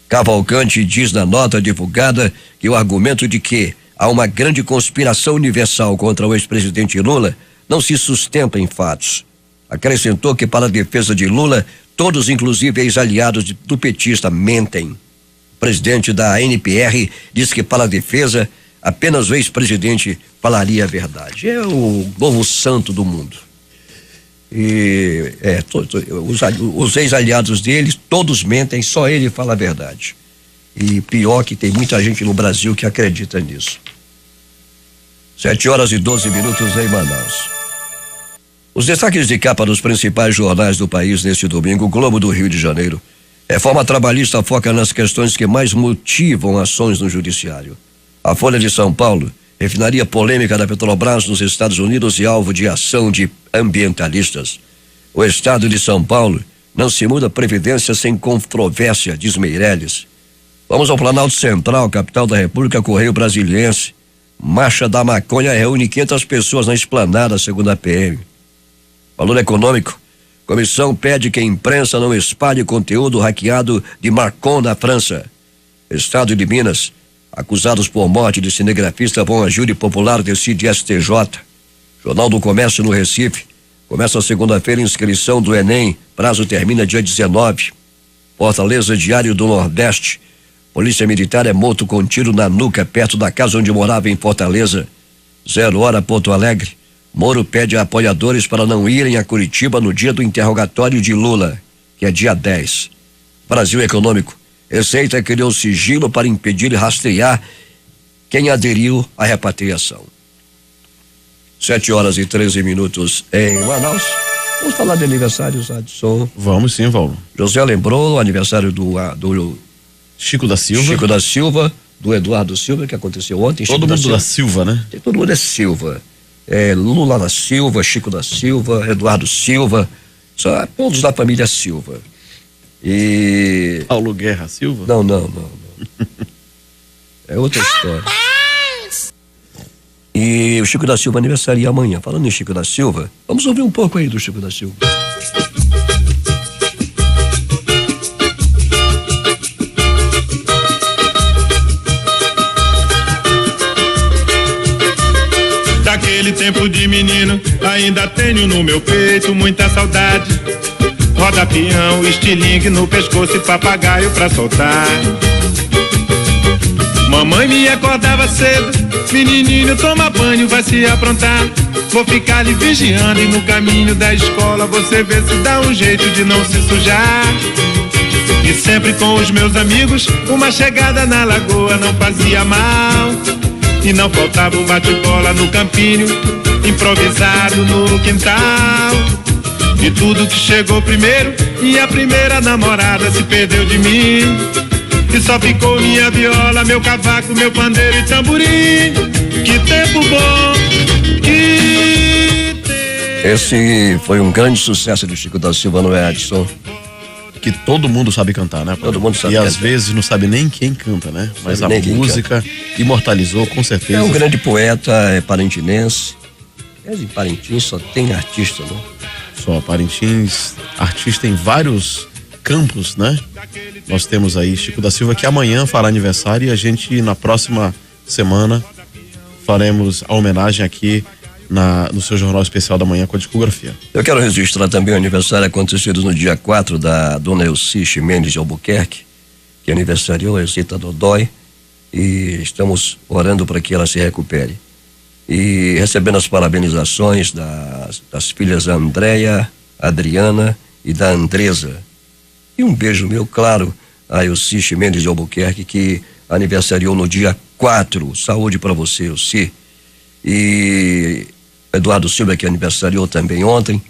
Cavalcante diz na nota divulgada que o argumento de que há uma grande conspiração universal contra o ex-presidente Lula não se sustenta em fatos. Acrescentou que, para a defesa de Lula, todos, inclusive ex-aliados do petista, mentem. O presidente da ANPR diz que, para a defesa, apenas o ex-presidente falaria a verdade. É o novo santo do mundo. E os ex-aliados dele, todos mentem, só ele fala a verdade. E pior que tem muita gente no Brasil que acredita nisso. 7h12 em Manaus. Os destaques de capa dos principais jornais do país neste domingo: o Globo do Rio de Janeiro. Reforma trabalhista foca nas questões que mais motivam ações no judiciário. A Folha de São Paulo: refinaria polêmica da Petrobras nos Estados Unidos e alvo de ação de ambientalistas. O Estado de São Paulo: não se muda previdência sem controvérsia, diz Meirelles. Vamos ao Planalto Central, capital da República, Correio Brasiliense. Marcha da Maconha reúne 500 pessoas na esplanada, segundo a PM. Valor Econômico: comissão pede que a imprensa não espalhe conteúdo hackeado de Macron na França. Estado de Minas: acusados por morte de cinegrafista vão a júri popular, decide STJ. Jornal do Comércio no Recife: começa segunda-feira inscrição do Enem, prazo termina dia 19. Fortaleza Diário do Nordeste: polícia militar é morto com tiro na nuca perto da casa onde morava em Fortaleza. 0 hora Porto Alegre: Moro pede a apoiadores para não irem a Curitiba no dia do interrogatório de Lula, que é dia 10. Brasil Econômico: Receita criou sigilo para impedir e rastrear quem aderiu à repatriação. 7h13 em Manaus. Vamos falar de aniversários, Adson? Vamos sim, Paulo. José lembrou o aniversário do Chico da Silva. Chico da Silva, do Eduardo Silva, que aconteceu ontem. Todo mundo da Silva, né? Todo mundo é Silva. Lula da Silva, Chico da Silva, Eduardo Silva, só todos da família Silva. E Paulo Guerra Silva? Não. É outra história. E o Chico da Silva aniversaria amanhã. Falando em Chico da Silva, vamos ouvir um pouco aí do Chico da Silva. Daquele tempo de menino, ainda tenho no meu peito muita saudade. Roda peão, estilingue no pescoço e papagaio pra soltar. Mamãe me acordava cedo, menininho toma banho, vai se aprontar. Vou ficar lhe vigiando e no caminho da escola você vê se dá um jeito de não se sujar. E sempre com os meus amigos, uma chegada na lagoa não fazia mal. E não faltava um bate-bola no campinho, improvisado no quintal. E tudo que chegou primeiro, e a primeira namorada se perdeu de mim. E só ficou minha viola, meu cavaco, meu pandeiro e tamborim. Que tempo bom, que tempo. Esse foi um grande sucesso do Chico da Silva, não é, Adson? que todo mundo sabe cantar, né? Todo mundo sabe e cantar. às vezes não sabe nem quem canta, né? Mas a nem quem música imortalizou com certeza. É um grande poeta, é parentinense. É de Parintins, só tem artista, né? Só Parintins, artista em vários campos, né? Nós temos aí Chico da Silva, que amanhã fará aniversário, e a gente na próxima semana faremos a homenagem aqui no seu Jornal Especial da Manhã com a discografia. Eu quero registrar também o aniversário acontecido no dia 4 da dona Elci Ximenes de Albuquerque, que aniversariou, a Elcita Dodói, e estamos orando para que ela se recupere. E recebendo as parabenizações das filhas Andréia, Adriana e da Andresa. E um beijo meu, claro, a Elci Ximenes de Albuquerque, que aniversariou no dia 4. Saúde para você, Elci. E Eduardo Silva, que aniversariou também ontem,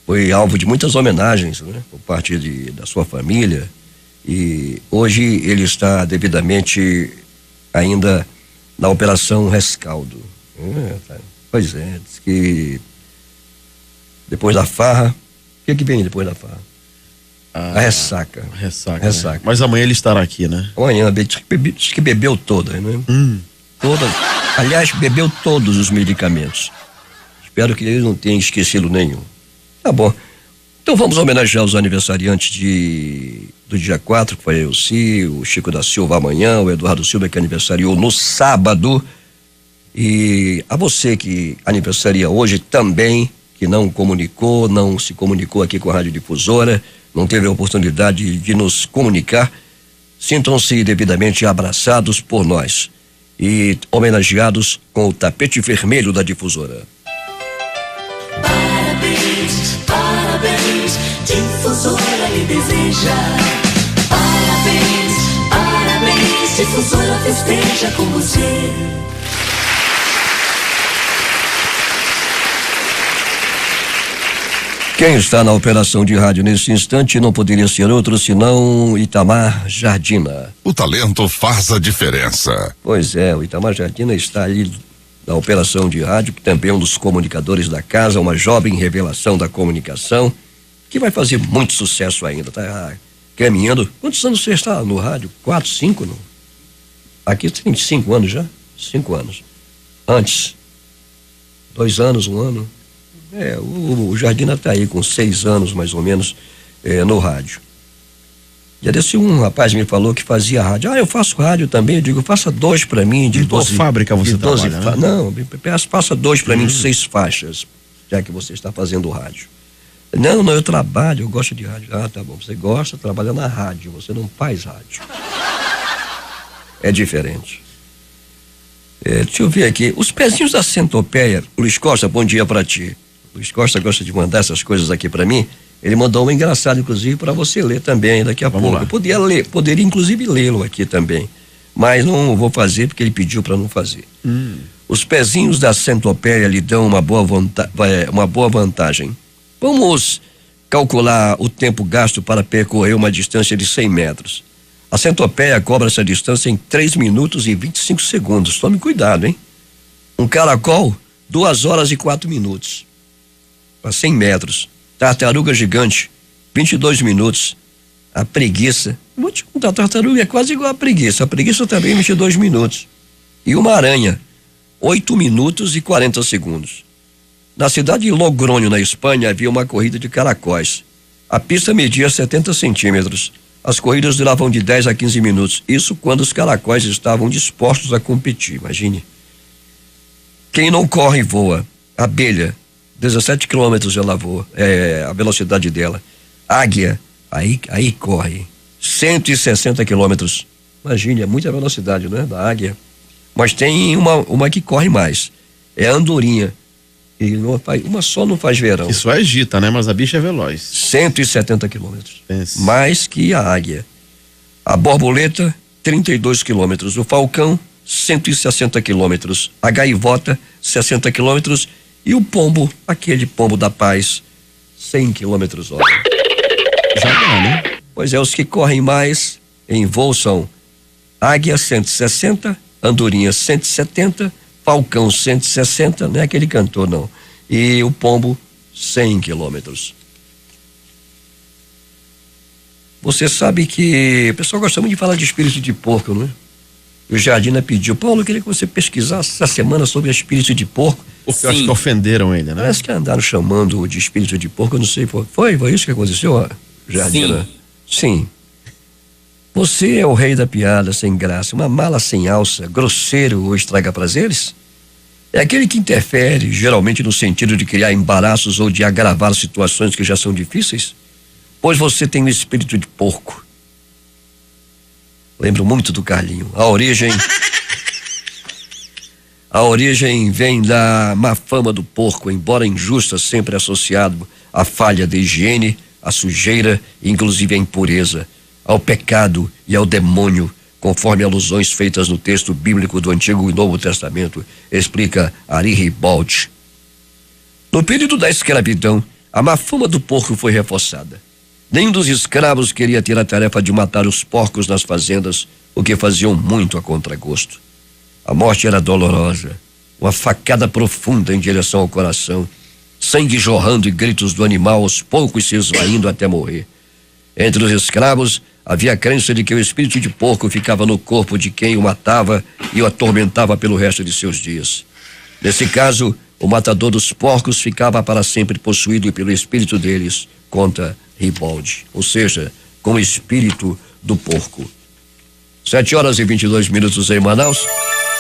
foi alvo de muitas homenagens, né, por parte da sua família. E hoje ele está devidamente ainda na Operação Rescaldo. Pois é, diz que depois da farra, o que vem depois da farra? A ressaca. Ressaca. Né? Mas amanhã ele estará aqui, né? Amanhã, diz que bebeu toda, né? Aliás, bebeu todos os medicamentos. Espero que ele não tenha esquecido nenhum. Tá bom. Então vamos homenagear os aniversariantes do dia 4, que foi a Elci, o Chico da Silva amanhã, o Eduardo Silva, que aniversariou no sábado. E a você que aniversaria hoje também, que não se comunicou aqui com a Rádio Difusora, não teve a oportunidade de nos comunicar, sintam-se devidamente abraçados por nós e homenageados com o tapete vermelho da Difusora. Parabéns, parabéns, Difusora lhe deseja. Parabéns, parabéns, Difusora festeja com você. Quem está na operação de rádio nesse instante não poderia ser outro senão Itamar Jardina. O talento faz a diferença. Pois é, o Itamar Jardina está ali na operação de rádio, que também é um dos comunicadores da casa, uma jovem revelação da comunicação, que vai fazer muito sucesso ainda, tá caminhando. Quantos anos você está no rádio? 4, 5? Não? Aqui tem 5 anos já? 5 anos. Antes, 2 anos, 1 ano. O Jardina está aí com 6 anos, mais ou menos, no rádio. Já desse um rapaz me falou que fazia rádio. Eu faço rádio também. Eu digo, faça 2 para mim de 12. Qual fábrica você trabalha, né? Não, faça 2 para mim de 6 faixas, já que você está fazendo rádio. Não, eu trabalho, eu gosto de rádio. Tá bom, você gosta, trabalha na rádio, você não faz rádio. É diferente. Deixa eu ver aqui, os pezinhos da centopeia. Luiz Costa, bom dia para ti. Luiz Costa gosta de mandar essas coisas aqui para mim. Ele mandou um engraçado, inclusive, para você ler também daqui a pouco. Eu poderia inclusive lê-lo aqui também, mas não vou fazer porque ele pediu para não fazer. Os pezinhos da centopeia lhe dão uma boa vantagem. Vamos calcular o tempo gasto para percorrer uma distância de 100 metros. A centopeia cobra essa distância em 3 minutos e 25 segundos. Tome cuidado, hein? Um caracol, 2 horas e 4 minutos. Para 100 metros. Tartaruga gigante, 22 minutos. A preguiça, vou te contar, a tartaruga é quase igual a preguiça. A preguiça também 22 minutos. E uma aranha, 8 minutos e 40 segundos. Na cidade de Logrônio, na Espanha, havia uma corrida de caracóis. A pista media 70 centímetros. As corridas duravam de 10 a 15 minutos. Isso quando os caracóis estavam dispostos a competir, imagine. Quem não corre voa. Abelha, 17 quilômetros ela voa, a velocidade dela. Águia, aí corre 160 quilômetros. Imagine, é muita velocidade, né, da águia. Mas tem uma que corre mais, é a andorinha. E uma só não faz verão. Isso agita, né? Mas a bicha é veloz. 170 quilômetros. Mais que a águia. A borboleta, 32 quilômetros. O falcão, 160 quilômetros. A gaivota, 60 quilômetros. E o pombo, aquele pombo da paz, 100 quilômetros hora. Já dá, né? Pois é, os que correm mais em voo são águia 160, andorinha 170, falcão 160, não é aquele cantor não. E o pombo 100 quilômetros. Você sabe que o pessoal gosta muito de falar de espírito de porco, não é? O Jardina pediu, Paulo, eu queria que você pesquisasse essa semana sobre espírito de porco. Porque eu acho que ofenderam ele, né? Parece que andaram chamando de espírito de porco, eu não sei, foi isso que aconteceu, Jardina? Sim. Você é o rei da piada sem graça, uma mala sem alça, grosseiro ou estraga prazeres? É aquele que interfere, geralmente no sentido de criar embaraços ou de agravar situações que já são difíceis? Pois você tem um espírito de porco. Lembro muito do Carlinho. A origem vem da má fama do porco, embora injusta, sempre associado à falha de higiene, à sujeira e inclusive à impureza, ao pecado e ao demônio, conforme alusões feitas no texto bíblico do Antigo e Novo Testamento, explica Ari Ribaldi. No período da escravidão, a má fama do porco foi reforçada. Nenhum dos escravos queria ter a tarefa de matar os porcos nas fazendas, o que faziam muito a contragosto. A morte era dolorosa, uma facada profunda em direção ao coração, sangue jorrando e gritos do animal aos poucos se esvaindo até morrer. Entre os escravos, havia a crença de que o espírito de porco ficava no corpo de quem o matava e o atormentava pelo resto de seus dias. Nesse caso, o matador dos porcos ficava para sempre possuído pelo espírito deles, conta Ribaldi, ou seja, com o espírito do porco. 7h22 em Manaus.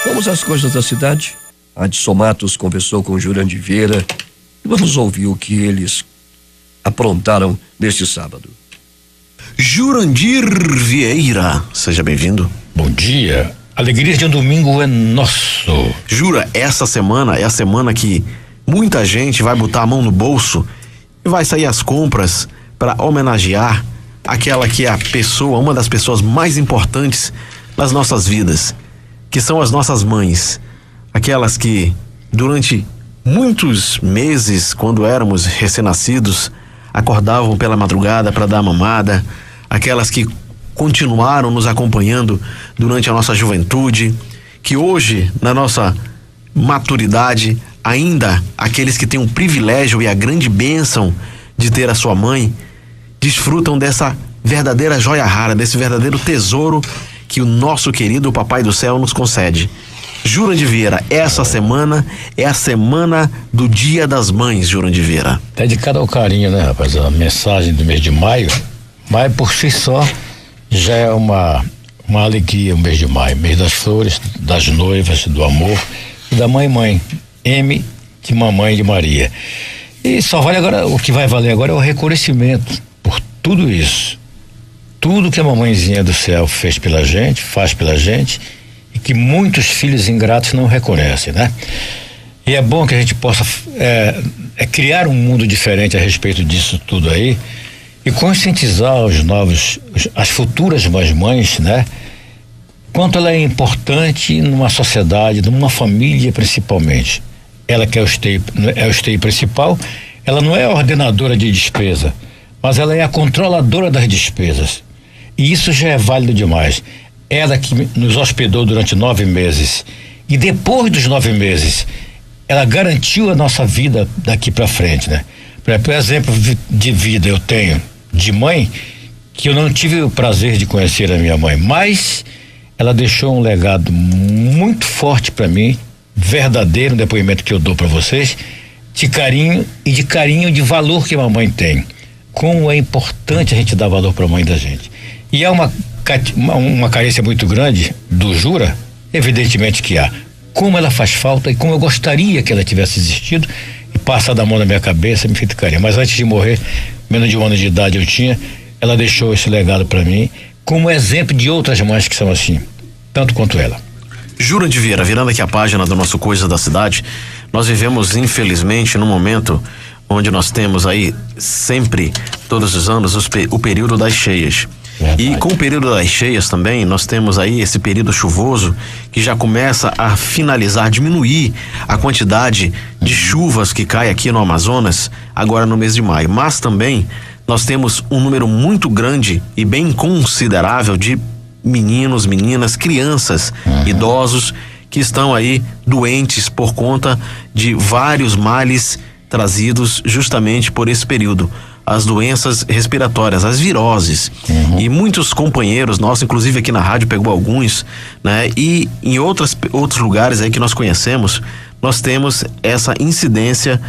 Vamos às coisas da cidade. Adson Matos conversou com Jurandir Vieira e vamos ouvir o que eles aprontaram neste sábado. Jurandir Vieira, seja bem-vindo. Bom dia. Alegria de um domingo é nosso. Jura, essa semana é a semana que muita gente vai botar a mão no bolso e vai sair às compras para homenagear aquela que é a pessoa, uma das pessoas mais importantes nas nossas vidas, que são as nossas mães, aquelas que durante muitos meses, quando éramos recém-nascidos, acordavam pela madrugada para dar mamada, aquelas que continuaram nos acompanhando durante a nossa juventude, que hoje, na nossa maturidade, ainda aqueles que têm o privilégio e a grande bênção de ter a sua mãe, desfrutam dessa verdadeira joia rara, desse verdadeiro tesouro que o nosso querido Papai do Céu nos concede. Jurandir Vieira, essa semana é a semana do Dia das Mães, Jurandir Vieira. Dedicado ao carinho, né, rapaz? A mensagem do mês de maio, maio por si só já é uma alegria, o mês de maio, mês das flores, das noivas, do amor e da mãe, M de mamãe de Maria. E só vale agora, o que vai valer agora é o reconhecimento por tudo isso, tudo que a mamãezinha do céu fez pela gente, faz pela gente, e que muitos filhos ingratos não reconhecem, né? E é bom que a gente possa criar um mundo diferente a respeito disso tudo aí e conscientizar as futuras mães, né? Quanto ela é importante numa sociedade, numa família principalmente. Ela que é o esteio principal, ela não é a ordenadora de despesa, mas ela é a controladora das despesas. E isso já é válido demais. Ela que nos hospedou durante 9 meses e depois dos 9 meses ela garantiu a nossa vida daqui para frente, né? Por exemplo de vida eu tenho de mãe, que eu não tive o prazer de conhecer a minha mãe, mas ela deixou um legado muito forte para mim, verdadeiro, um depoimento que eu dou para vocês, de carinho de valor que a mamãe tem. Como é importante a gente dar valor para a mãe da gente. E é uma carência muito grande do Jura, evidentemente que há. Como ela faz falta e como eu gostaria que ela tivesse existido e passado a mão na minha cabeça, me feito carinho. Mas antes de morrer, menos de 1 ano de idade eu tinha, ela deixou esse legado para mim, como exemplo de outras mães que são assim, tanto quanto ela. Jurandir Vieira, virando aqui a página do nosso Coisa da Cidade, nós vivemos infelizmente num momento onde nós temos aí sempre, todos os anos, o período das cheias. Verdade. E com o período das cheias também, nós temos aí esse período chuvoso que já começa a finalizar, diminuir a quantidade de chuvas que cai aqui no Amazonas, agora no mês de maio. Mas também nós temos um número muito grande e bem considerável de meninos, meninas, crianças, idosos que estão aí doentes por conta de vários males trazidos justamente por esse período. as doenças respiratórias, as viroses. E muitos companheiros nossos, inclusive aqui na rádio pegou alguns, né? E em outros lugares aí que nós conhecemos, nós temos essa incidência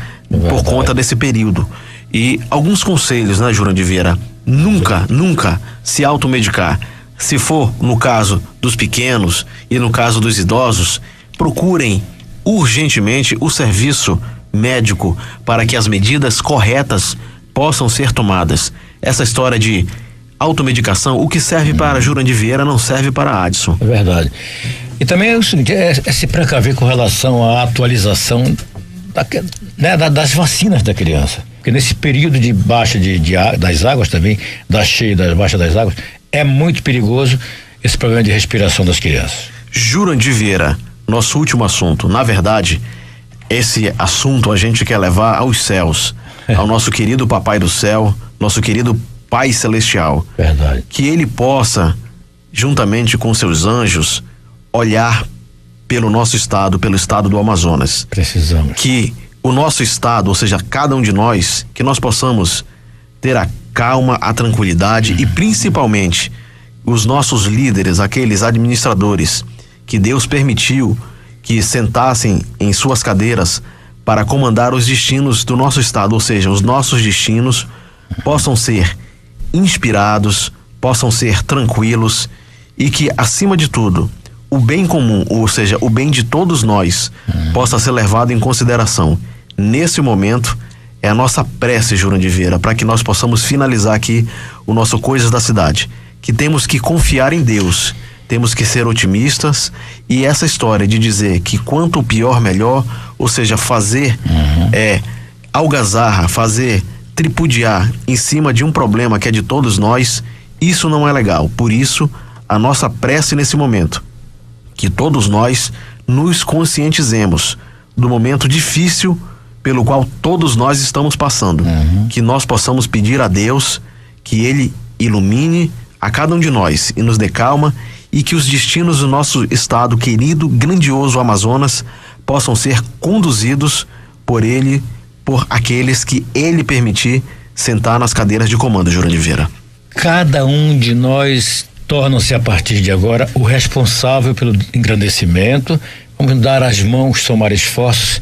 por conta desse período. E alguns conselhos, né, Jurandir Vieira? Nunca se automedicar. Se for no caso dos pequenos e no caso dos idosos, procurem urgentemente o serviço médico para que as medidas corretas possam ser tomadas. Essa história de automedicação, o que serve para Jurandir Vieira não serve para Adson. É verdade. E também é o seguinte, é se precaver com relação à atualização das vacinas da criança. Porque nesse período de baixa das águas também, da cheia e da baixa das águas, é muito perigoso esse problema de respiração das crianças. Jurandir Vieira, nosso último assunto. Na verdade, esse assunto a gente quer levar aos céus, ao nosso querido Papai do Céu, nosso querido Pai Celestial. Verdade. Que ele possa, juntamente com seus anjos, olhar pelo nosso estado, pelo estado do Amazonas. Precisamos. Que o nosso estado, ou seja, cada um de nós, que nós possamos ter a calma, a tranquilidade e principalmente os nossos líderes, aqueles administradores que Deus permitiu que sentassem em suas cadeiras para comandar os destinos do nosso estado, ou seja, os nossos destinos possam ser inspirados, possam ser tranquilos e que, acima de tudo, o bem comum, ou seja, o bem de todos nós, possa ser levado em consideração. Nesse momento, é a nossa prece, Jurandir Vieira, para que nós possamos finalizar aqui o nosso Coisas da Cidade. Que temos que confiar em Deus, temos que ser otimistas, e essa história de dizer que quanto pior, melhor, ou seja, fazer algazarra, fazer tripudiar em cima de um problema que é de todos nós, isso não é legal. Por isso, a nossa prece nesse momento, que todos nós nos conscientizemos do momento difícil pelo qual todos nós estamos passando, que nós possamos pedir a Deus que Ele ilumine a cada um de nós e nos dê calma, e que os destinos do nosso estado querido, grandioso Amazonas, possam ser conduzidos por Ele, por aqueles que Ele permitir sentar nas cadeiras de comando, Jurandir Vieira. Cada um de nós torna-se a partir de agora o responsável pelo engrandecimento. Vamos dar as mãos, somar esforços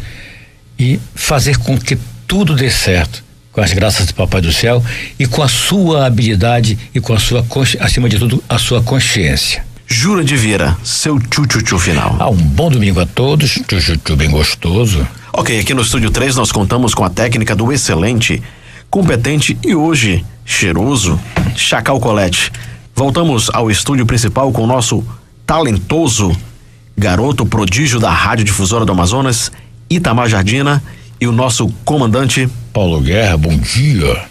e fazer com que tudo dê certo, com as graças do Papai do Céu e com a sua habilidade e com a sua, acima de tudo, a sua consciência. Jurandir Vieira, seu tchu-tchu-tchu final. Um bom domingo a todos, tchu-tchu-tchu bem gostoso. Ok, aqui no Estúdio 3 nós contamos com a técnica do excelente, competente e hoje cheiroso Chacal Colette. Voltamos ao estúdio principal com o nosso talentoso garoto prodígio da Rádio Difusora do Amazonas, Itamar Jardina, e o nosso comandante Paulo Guerra. Bom dia.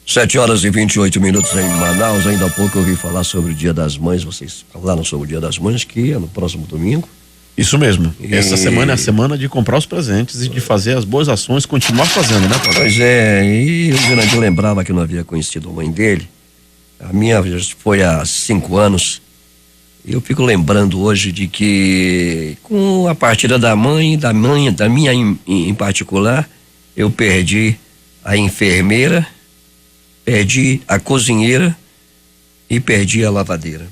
7h28 em Manaus. Ainda há pouco eu ouvi falar sobre o Dia das Mães. Vocês falaram sobre o Dia das Mães, que é no próximo domingo. Isso mesmo. Essa semana é a semana de comprar os presentes e de fazer as boas ações, continuar fazendo, né, Paulo? Pois é, e o Jurandir lembrava que não havia conhecido a mãe dele. A minha foi há 5 anos. Eu fico lembrando hoje de que, com a partida da minha em particular, eu perdi a enfermeira, perdi a cozinheira e perdi a lavadeira.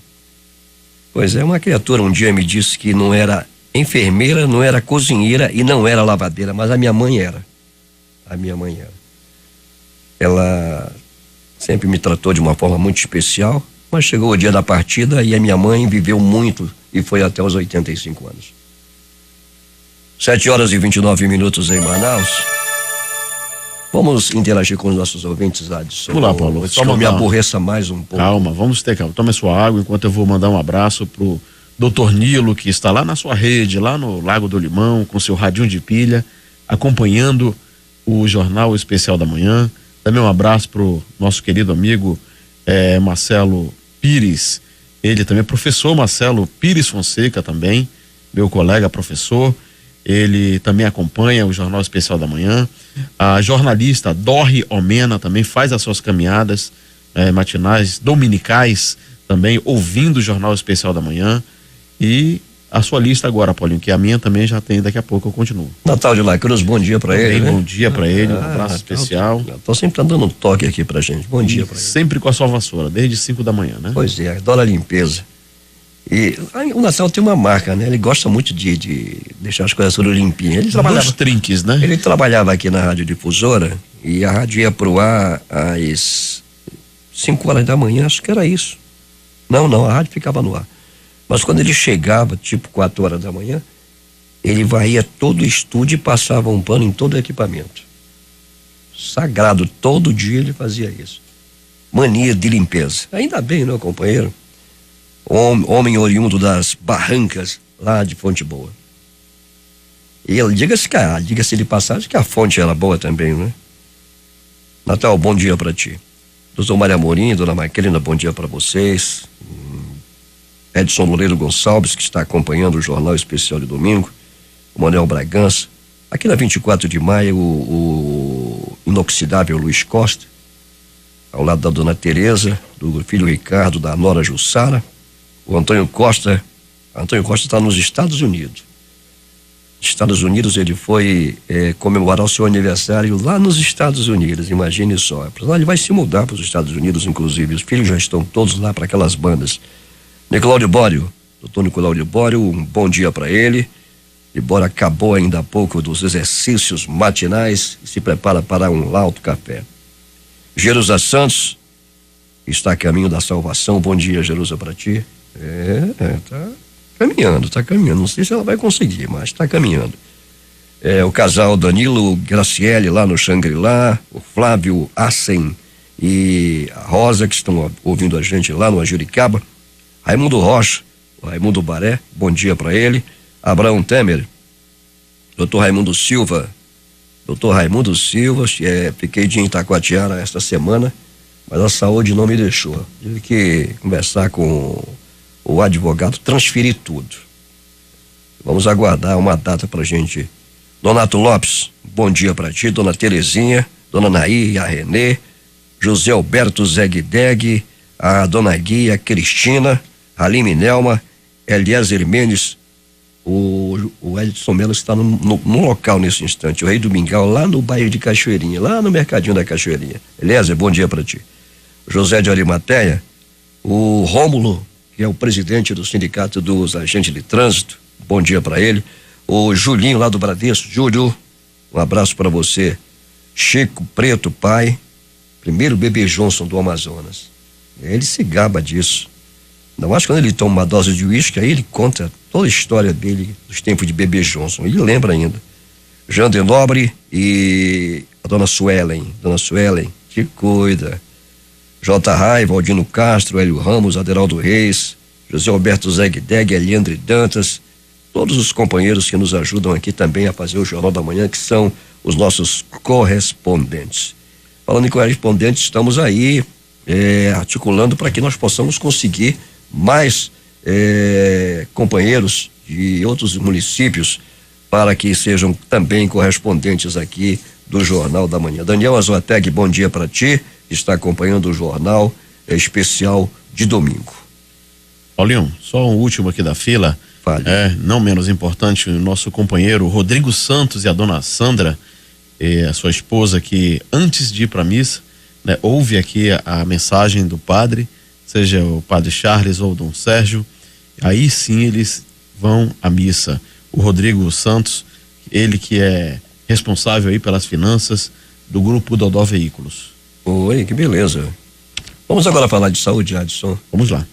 Pois é, uma criatura um dia me disse que não era enfermeira, não era cozinheira e não era lavadeira, mas a minha mãe era. A minha mãe era. Ela sempre me tratou de uma forma muito especial, mas chegou o dia da partida e a minha mãe viveu muito e foi até os 85 anos. 7h29 em Manaus. Vamos interagir com os nossos ouvintes, Adson. Vamos lá, Paulo. Só me aborreça mais um pouco. Calma, vamos ter calma. Tome sua água enquanto eu vou mandar um abraço pro Dr. Nilo, que está lá na sua rede, lá no Lago do Limão, com seu radinho de pilha, acompanhando o Jornal Especial da Manhã. Também um abraço pro nosso querido amigo Marcelo Pires. Ele também é professor Marcelo Pires Fonseca também, meu colega professor. Ele também acompanha o Jornal Especial da Manhã. A jornalista Dorri Omena também faz as suas caminhadas matinais, dominicais, também ouvindo o Jornal Especial da Manhã. E a sua lista agora, Paulinho, que a minha também já tem, daqui a pouco eu continuo. Natal de La Cruz, bom dia pra ele, né? Bom dia pra ele, um abraço especial. Tô sempre dando um toque aqui pra gente, bom dia pra ele. Sempre com a sua vassoura, desde 5 da manhã, né? Pois é, adora a limpeza. E o Natal tem uma marca, né? Ele gosta muito de deixar as coisas tudo limpinhas. Ele trabalhava, dos trinques, né? Ele trabalhava aqui na Rádio Difusora e a rádio ia pro ar às 5 horas da manhã, acho que era isso. Não, a rádio ficava no ar. Mas quando ele chegava, tipo 4 horas da manhã, ele varria todo o estúdio e passava um pano em todo o equipamento. Sagrado, todo dia ele fazia isso. Mania de limpeza. Ainda bem, né, companheiro? Homem oriundo das Barrancas, lá de Fonte Boa. E ele, diga-se de passagem que a fonte era boa também, né? Natal, bom dia pra ti. Doutor Maria Amorim, dona Maquelina, bom dia pra vocês. Edson Loureiro Gonçalves, que está acompanhando o Jornal Especial de domingo. O Manuel Bragança. Aqui na 24 de maio, o inoxidável Luiz Costa, ao lado da dona Tereza, do filho Ricardo, da nora Jussara. O Antônio Costa está nos Estados Unidos. Estados Unidos, ele foi comemorar o seu aniversário lá nos Estados Unidos, imagine só. Ele vai se mudar para os Estados Unidos, inclusive. Os filhos já estão todos lá para aquelas bandas. Nicolau Libório, doutor Nicolau Libório, um bom dia para ele. Libório acabou ainda há pouco dos exercícios matinais e se prepara para um lauto café. Jerusa Santos está a caminho da salvação. Bom dia, Jerusa, para ti. Tá caminhando. Não sei se ela vai conseguir, mas está caminhando. O casal Danilo Graciele lá no Xangri-Lá, o Flávio Assen e a Rosa, que estão ouvindo a gente lá no Ajuricaba. Raimundo Rocha, o Raimundo Baré, bom dia para ele. Abraão Temer, doutor Raimundo Silva, fiquei de Itacoatiara esta semana, mas a saúde não me deixou. Tive que conversar com o advogado, transferir tudo. Vamos aguardar uma data pra gente. Donato Lopes, bom dia pra ti. Dona Terezinha, Dona Nair e a Renê, José Alberto Zegdeg, a Dona Guia, Cristina, Aline Nelma, Eliezer Mendes. O Edson Melo está no local nesse instante, o Rei do Mingau, lá no bairro de Cachoeirinha, lá no mercadinho da Cachoeirinha. Eliezer, bom dia pra ti. José de Arimateia, o Rômulo, que é o presidente do Sindicato dos Agentes de Trânsito, bom dia para ele. O Julinho lá do Bradesco, Júlio, um abraço para você. Chico Preto, pai, primeiro bebê Johnson do Amazonas. Ele se gaba disso. Não acho que quando ele toma uma dose de uísque, aí ele conta toda a história dele, dos tempos de bebê Johnson, ele lembra ainda. Jean de Nobre e a dona Suelen, te cuida. J. Raiva, Aldino Castro, Hélio Ramos, Aderaldo Reis, José Alberto Zegdeg, Eliandre Dantas, todos os companheiros que nos ajudam aqui também a fazer o Jornal da Manhã, que são os nossos correspondentes. Falando em correspondentes, estamos aí articulando para que nós possamos conseguir mais companheiros de outros municípios para que sejam também correspondentes aqui do Jornal da Manhã. Daniel Azoateg, bom dia para ti. Está acompanhando o Jornal Especial de domingo. Paulinho, só um último aqui da fila. Fale. Não menos importante, o nosso companheiro Rodrigo Santos e a dona Sandra, a sua esposa, que antes de ir para a missa, né, ouve aqui a mensagem do padre, seja o padre Charles ou o Dom Sérgio, aí sim eles vão à missa. O Rodrigo Santos, ele que é responsável aí pelas finanças do grupo Dodó Veículos. Oi, que beleza. Vamos agora falar de saúde, Adson. Vamos lá.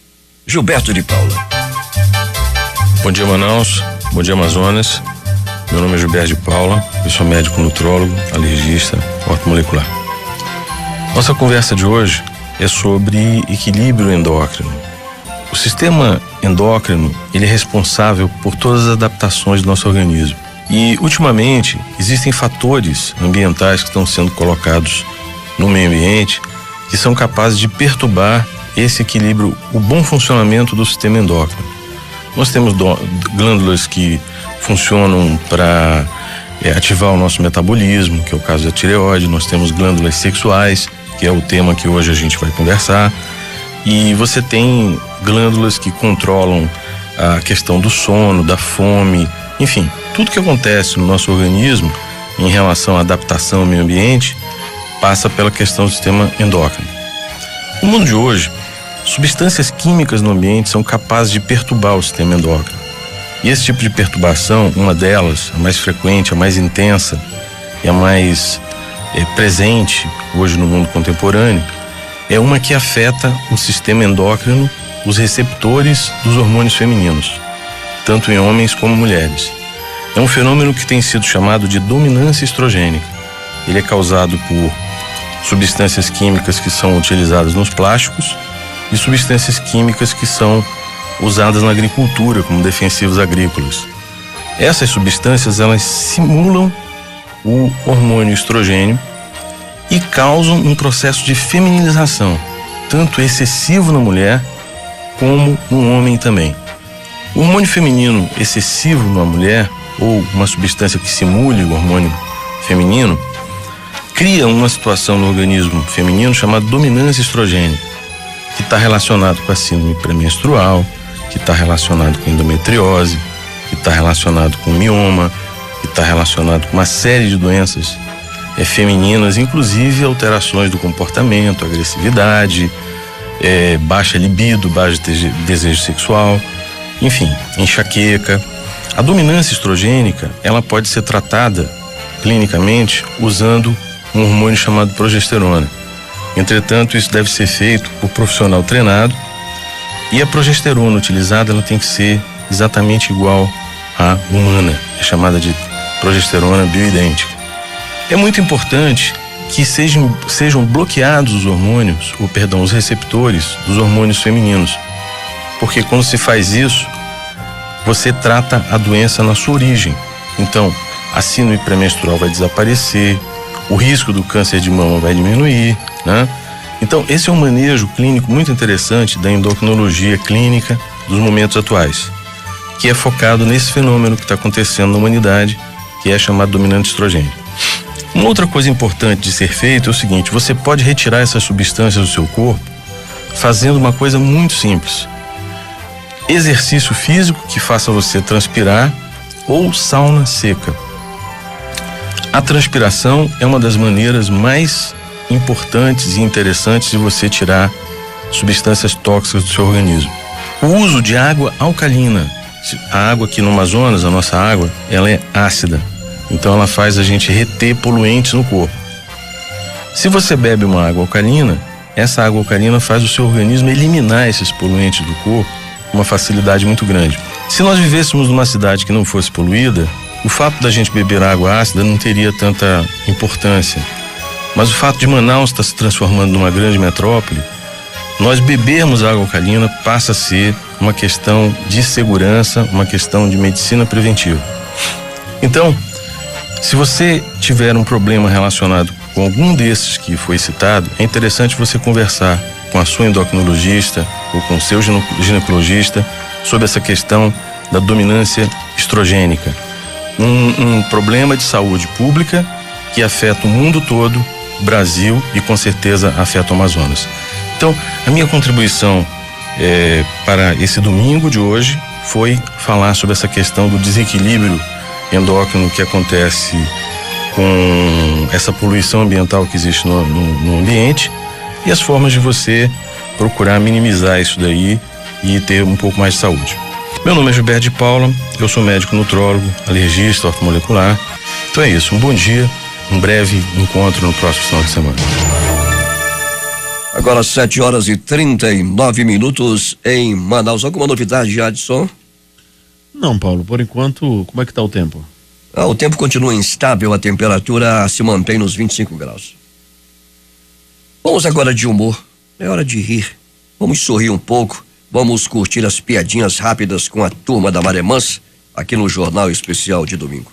Gilberto de Paula. Bom dia, Manaus. Bom dia, Amazonas. Meu nome é Gilberto de Paula. Eu sou médico nutrólogo, alergista, ortomolecular. Nossa conversa de hoje é sobre equilíbrio endócrino. O sistema endócrino, ele é responsável por todas as adaptações do nosso organismo. E, ultimamente, existem fatores ambientais que estão sendo colocados no meio ambiente que são capazes de perturbar esse equilíbrio, o bom funcionamento do sistema endócrino. Nós temos glândulas que funcionam para ativar o nosso metabolismo, que é o caso da tireoide. Nós temos glândulas sexuais, que é o tema que hoje a gente vai conversar. E você tem glândulas que controlam a questão do sono, da fome, enfim, tudo que acontece no nosso organismo em relação à adaptação ao meio ambiente passa pela questão do sistema endócrino. No mundo de hoje, substâncias químicas no ambiente são capazes de perturbar o sistema endócrino. E esse tipo de perturbação, uma delas, a mais frequente, a mais intensa e a mais presente hoje no mundo contemporâneo, é uma que afeta o sistema endócrino, os receptores dos hormônios femininos, tanto em homens como mulheres. É um fenômeno que tem sido chamado de dominância estrogênica. Ele é causado por substâncias químicas que são utilizadas nos plásticos e substâncias químicas que são usadas na agricultura como defensivos agrícolas. Essas substâncias, elas simulam o hormônio estrogênio e causam um processo de feminilização, tanto excessivo na mulher como no homem também. O hormônio feminino excessivo na mulher, ou uma substância que simule o hormônio feminino, cria uma situação no organismo feminino chamada dominância estrogênica, que está relacionado com a síndrome pré-menstrual, que está relacionado com endometriose, que está relacionado com mioma, que está relacionado com uma série de doenças femininas, inclusive alterações do comportamento, agressividade, baixa libido, baixo desejo sexual, enfim, enxaqueca. A dominância estrogênica, ela pode ser tratada clinicamente usando um hormônio chamado progesterona. Entretanto, isso deve ser feito por profissional treinado e a progesterona utilizada, ela tem que ser exatamente igual à humana, é chamada de progesterona bioidêntica. É muito importante que sejam bloqueados os hormônios, os receptores dos hormônios femininos, porque quando se faz isso, você trata a doença na sua origem. Então, a síndrome pré-menstrual vai desaparecer, o risco do câncer de mama vai diminuir, né? Então, esse é um manejo clínico muito interessante da endocrinologia clínica dos momentos atuais, que é focado nesse fenômeno que está acontecendo na humanidade, que é chamado dominante estrogênico. Uma outra coisa importante de ser feito é o seguinte: você pode retirar essas substâncias do seu corpo fazendo uma coisa muito simples: exercício físico que faça você transpirar ou sauna seca. A transpiração é uma das maneiras mais importantes e interessantes de você tirar substâncias tóxicas do seu organismo. O uso de água alcalina. A água aqui no Amazonas, a nossa água, ela é ácida. Então ela faz a gente reter poluentes no corpo. Se você bebe uma água alcalina, essa água alcalina faz o seu organismo eliminar esses poluentes do corpo com uma facilidade muito grande. Se nós vivêssemos numa cidade que não fosse poluída, o fato da gente beber água ácida não teria tanta importância. Mas o fato de Manaus estar se transformando numa grande metrópole, nós bebermos água alcalina passa a ser uma questão de segurança, uma questão de medicina preventiva. Então, se você tiver um problema relacionado com algum desses que foi citado, é interessante você conversar com a sua endocrinologista ou com o seu ginecologista sobre essa questão da dominância estrogênica. Um problema de saúde pública que afeta o mundo todo, Brasil, e com certeza afeta o Amazonas. Então, a minha contribuição para esse domingo de hoje foi falar sobre essa questão do desequilíbrio endócrino que acontece com essa poluição ambiental que existe no ambiente e as formas de você procurar minimizar isso daí e ter um pouco mais de saúde. Meu nome é Gilberto de Paula, eu sou médico nutrólogo, alergista, ortomolecular. Então é isso, um bom dia, um breve encontro no próximo final de semana. Agora 7h39 em Manaus. Alguma novidade, Adson? Não, Paulo, por enquanto, como é que tá o tempo? O tempo continua instável, a temperatura se mantém nos 25 graus. Vamos agora de humor, é hora de rir. Vamos sorrir um pouco, vamos curtir as piadinhas rápidas com a turma da Maré Mansa, aqui no Jornal Especial de domingo.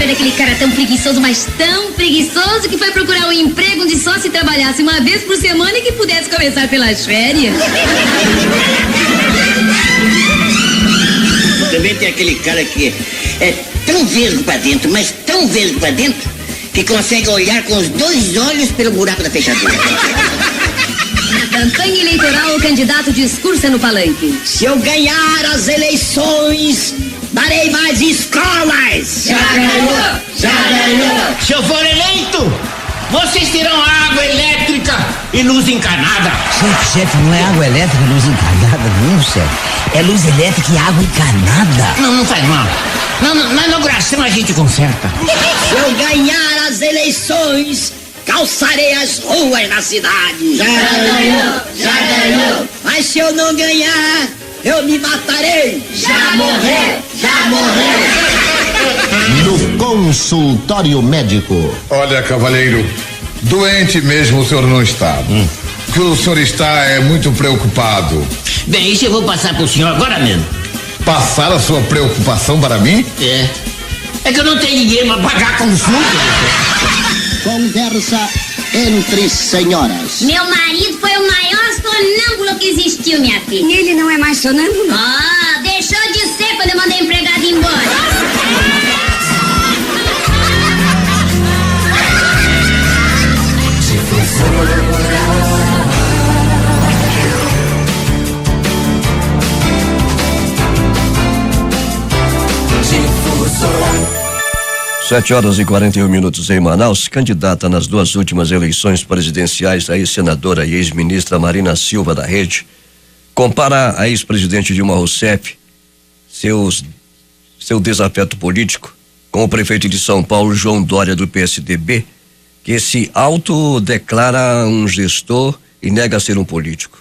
Daquele cara tão preguiçoso, mas tão preguiçoso, que foi procurar um emprego onde só se trabalhasse uma vez por semana e que pudesse começar pelas férias. Também tem aquele cara que é tão vesgo pra dentro, mas tão vesgo pra dentro, que consegue olhar com os 2 olhos pelo buraco da fechadura. Na campanha eleitoral, o candidato discursa no palanque. Se eu ganhar as eleições, darei mais escolas. Já ganhou! Se eu for eleito, vocês terão água elétrica e luz encanada. Chefe, não é água elétrica e luz encanada, não, chefe. É luz elétrica e água encanada. Não faz mal. Na inauguração a gente conserta. Se eu ganhar as eleições, calçarei as ruas da cidade. Já ganhou! Mas se eu não ganhar, eu me matarei. Já morreu! No consultório médico. Olha, cavalheiro, doente mesmo o senhor não está. O que o senhor está é muito preocupado. Bem, isso eu vou passar pro senhor agora mesmo. Passar a sua preocupação para mim? É que eu não tenho dinheiro para pagar consulta. Conversa entre senhoras. Meu marido foi o maior sonâmbulo que existiu, minha filha. E ele não é mais sonâmbulo? Deixou de ser quando eu mandei a empregada embora. Difusora. 7h41 em Manaus. Candidata nas 2 últimas eleições presidenciais, a ex-senadora e ex-ministra Marina Silva da Rede compara a ex-presidente Dilma Rousseff, seu desafeto político, com o prefeito de São Paulo, João Dória, do PSDB, que se autodeclara um gestor e nega ser um político.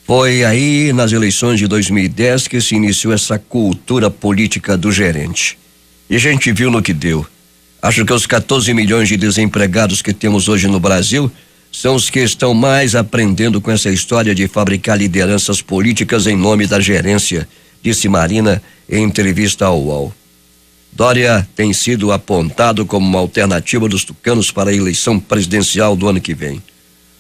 Foi aí, nas eleições de 2010, que se iniciou essa cultura política do gerente. E a gente viu no que deu. Acho que os 14 milhões de desempregados que temos hoje no Brasil são os que estão mais aprendendo com essa história de fabricar lideranças políticas em nome da gerência, disse Marina em entrevista ao UOL. Dória tem sido apontado como uma alternativa dos tucanos para a eleição presidencial do ano que vem.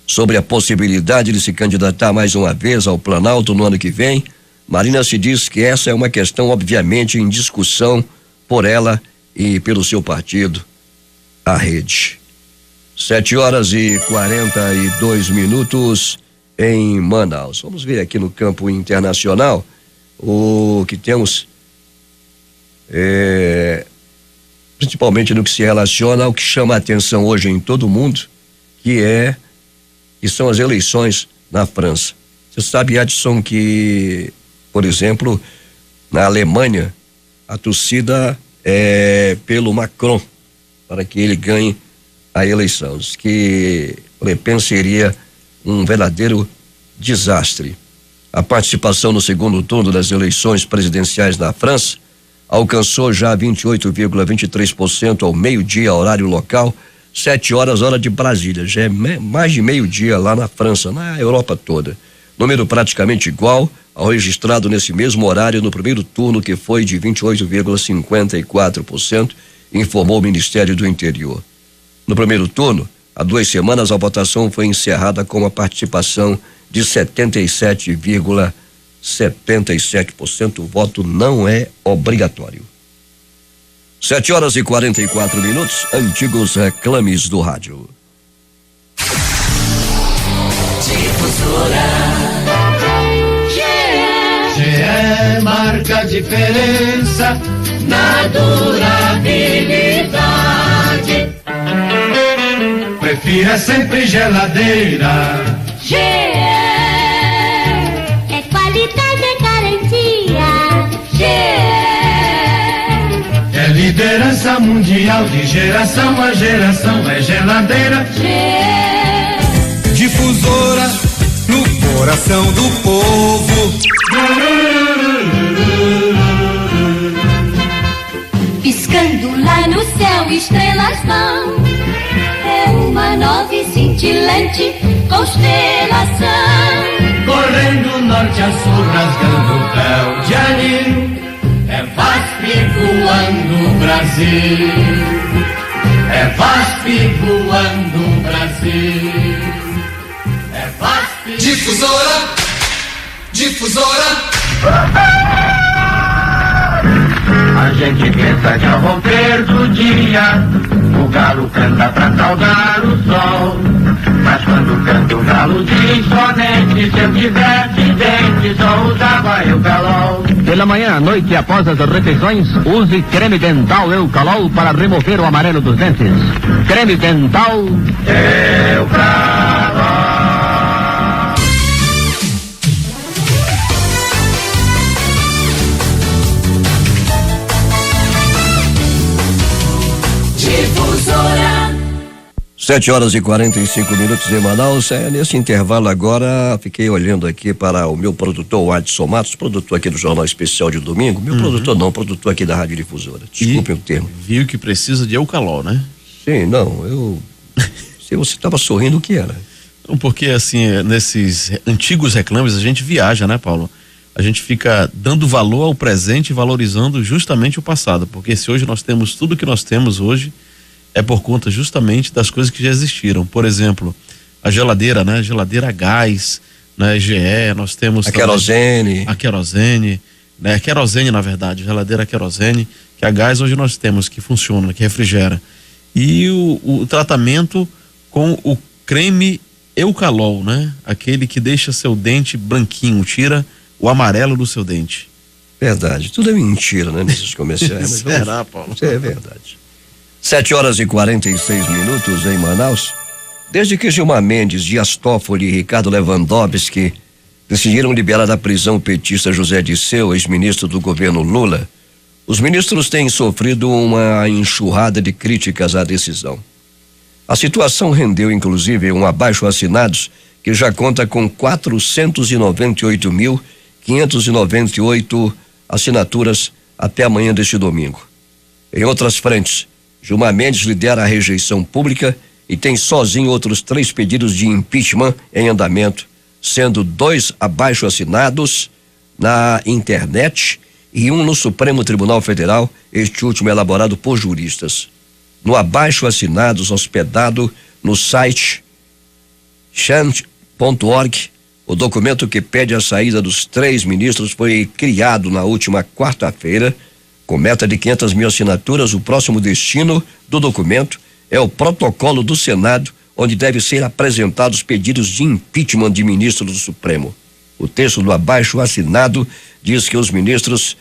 Sobre a possibilidade de se candidatar mais uma vez ao Planalto no ano que vem, Marina se diz que essa é uma questão obviamente em discussão por ela e pelo seu partido, a Rede. 7h42 em Manaus. Vamos ver aqui no campo internacional o que temos, principalmente no que se relaciona ao que chama a atenção hoje em todo o mundo, que são as eleições na França. Você sabe, Edson, que, por exemplo, na Alemanha, a torcida é pelo Macron, para que ele ganhe a eleição. Diz que Le Pen seria um verdadeiro desastre. A participação no segundo turno das eleições presidenciais na França alcançou já 28,23% ao meio-dia, horário local, 7 horas, hora de Brasília. Já é mais de meio-dia lá na França, na Europa toda. Número praticamente igual ao registrado nesse mesmo horário no primeiro turno, que foi de 28,54%, informou o Ministério do Interior. No primeiro turno, há 2 semanas, a votação foi encerrada com uma participação de 77,77%. O voto não é obrigatório. 7h44, antigos reclames do rádio. GE marca a diferença na durabilidade. Prefira sempre geladeira. GE é qualidade, é garantia. GE é liderança mundial de geração a geração, é geladeira. GE Difusora no coração do povo. Piscando lá no céu, estrelas vão. É uma nova e cintilante constelação. Correndo norte a sul, rasgando o véu de anil. É VASP voando Brasil. É VASP voando Brasil. É VASP. Difusora. Difusora. A gente pensa que ao romper do dia o galo canta pra saudar o sol. Mas quando canta o galo diz somente: se eu tivesse dente só usava Eucalol. Pela manhã, à noite e após as refeições, use creme dental Eucalol para remover o amarelo dos dentes. Creme dental Eucalol. Difusora. 7h45 em Manaus. Nesse intervalo agora, fiquei olhando aqui para o meu produtor, o Adson Matos, produtor aqui do Jornal Especial de Domingo. Meu produtor não, produtor aqui da Rádio Difusora. Desculpem o termo. Viu que precisa de Eucalol, né? Sim, não, se você estava sorrindo, o que era? Não, porque assim, nesses antigos reclames a gente viaja, né, Paulo? A gente fica dando valor ao presente e valorizando justamente o passado, porque se hoje nós temos tudo que nós temos hoje, é por conta justamente das coisas que já existiram. Por exemplo, a geladeira, né? Geladeira a gás, né? GE, nós temos a querosene. A querosene, né? A querosene, na verdade, geladeira a querosene, que a gás hoje nós temos, que funciona, que refrigera. E o tratamento com o creme Eucalol, né? Aquele que deixa seu dente branquinho, tira o amarelo do seu dente. Verdade, tudo é mentira, né? Nesses comerciais. Será, Paulo? Isso é verdade. 7h46 em Manaus. Desde que Gilmar Mendes, Dias Toffoli e Ricardo Lewandowski decidiram liberar da prisão o petista José Disseu, ex-ministro do governo Lula, os ministros têm sofrido uma enxurrada de críticas à decisão. A situação rendeu, inclusive, um abaixo-assinados que já conta com 498.598 assinaturas até amanhã deste domingo. Em outras frentes, Gilmar Mendes lidera a rejeição pública e tem sozinho outros 3 pedidos de impeachment em andamento, sendo 2 abaixo-assinados na internet e 1 no Supremo Tribunal Federal, este último elaborado por juristas. No abaixo-assinados hospedado no site chant.org, o documento que pede a saída dos 3 ministros foi criado na última quarta-feira. Com meta de 500 mil assinaturas, o próximo destino do documento é o protocolo do Senado, onde devem ser apresentados pedidos de impeachment de ministros do Supremo. O texto do abaixo-assinado diz que os ministros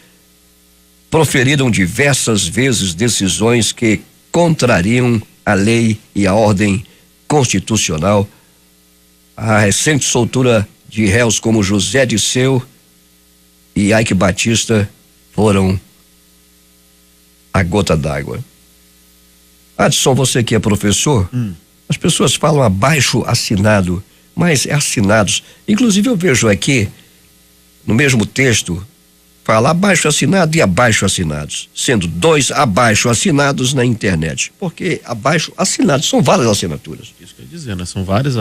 proferiram diversas vezes decisões que contrariam a lei e a ordem constitucional. A recente soltura de réus como José Disseu e Ike Batista foram a gota d'água. Adson, você que é professor, as pessoas falam abaixo-assinado, mas é assinados. Inclusive eu vejo aqui, no mesmo texto, fala abaixo-assinado e abaixo-assinados, sendo 2 abaixo-assinados na internet. Porque abaixo-assinados são várias assinaturas. Isso quer dizer, né? São várias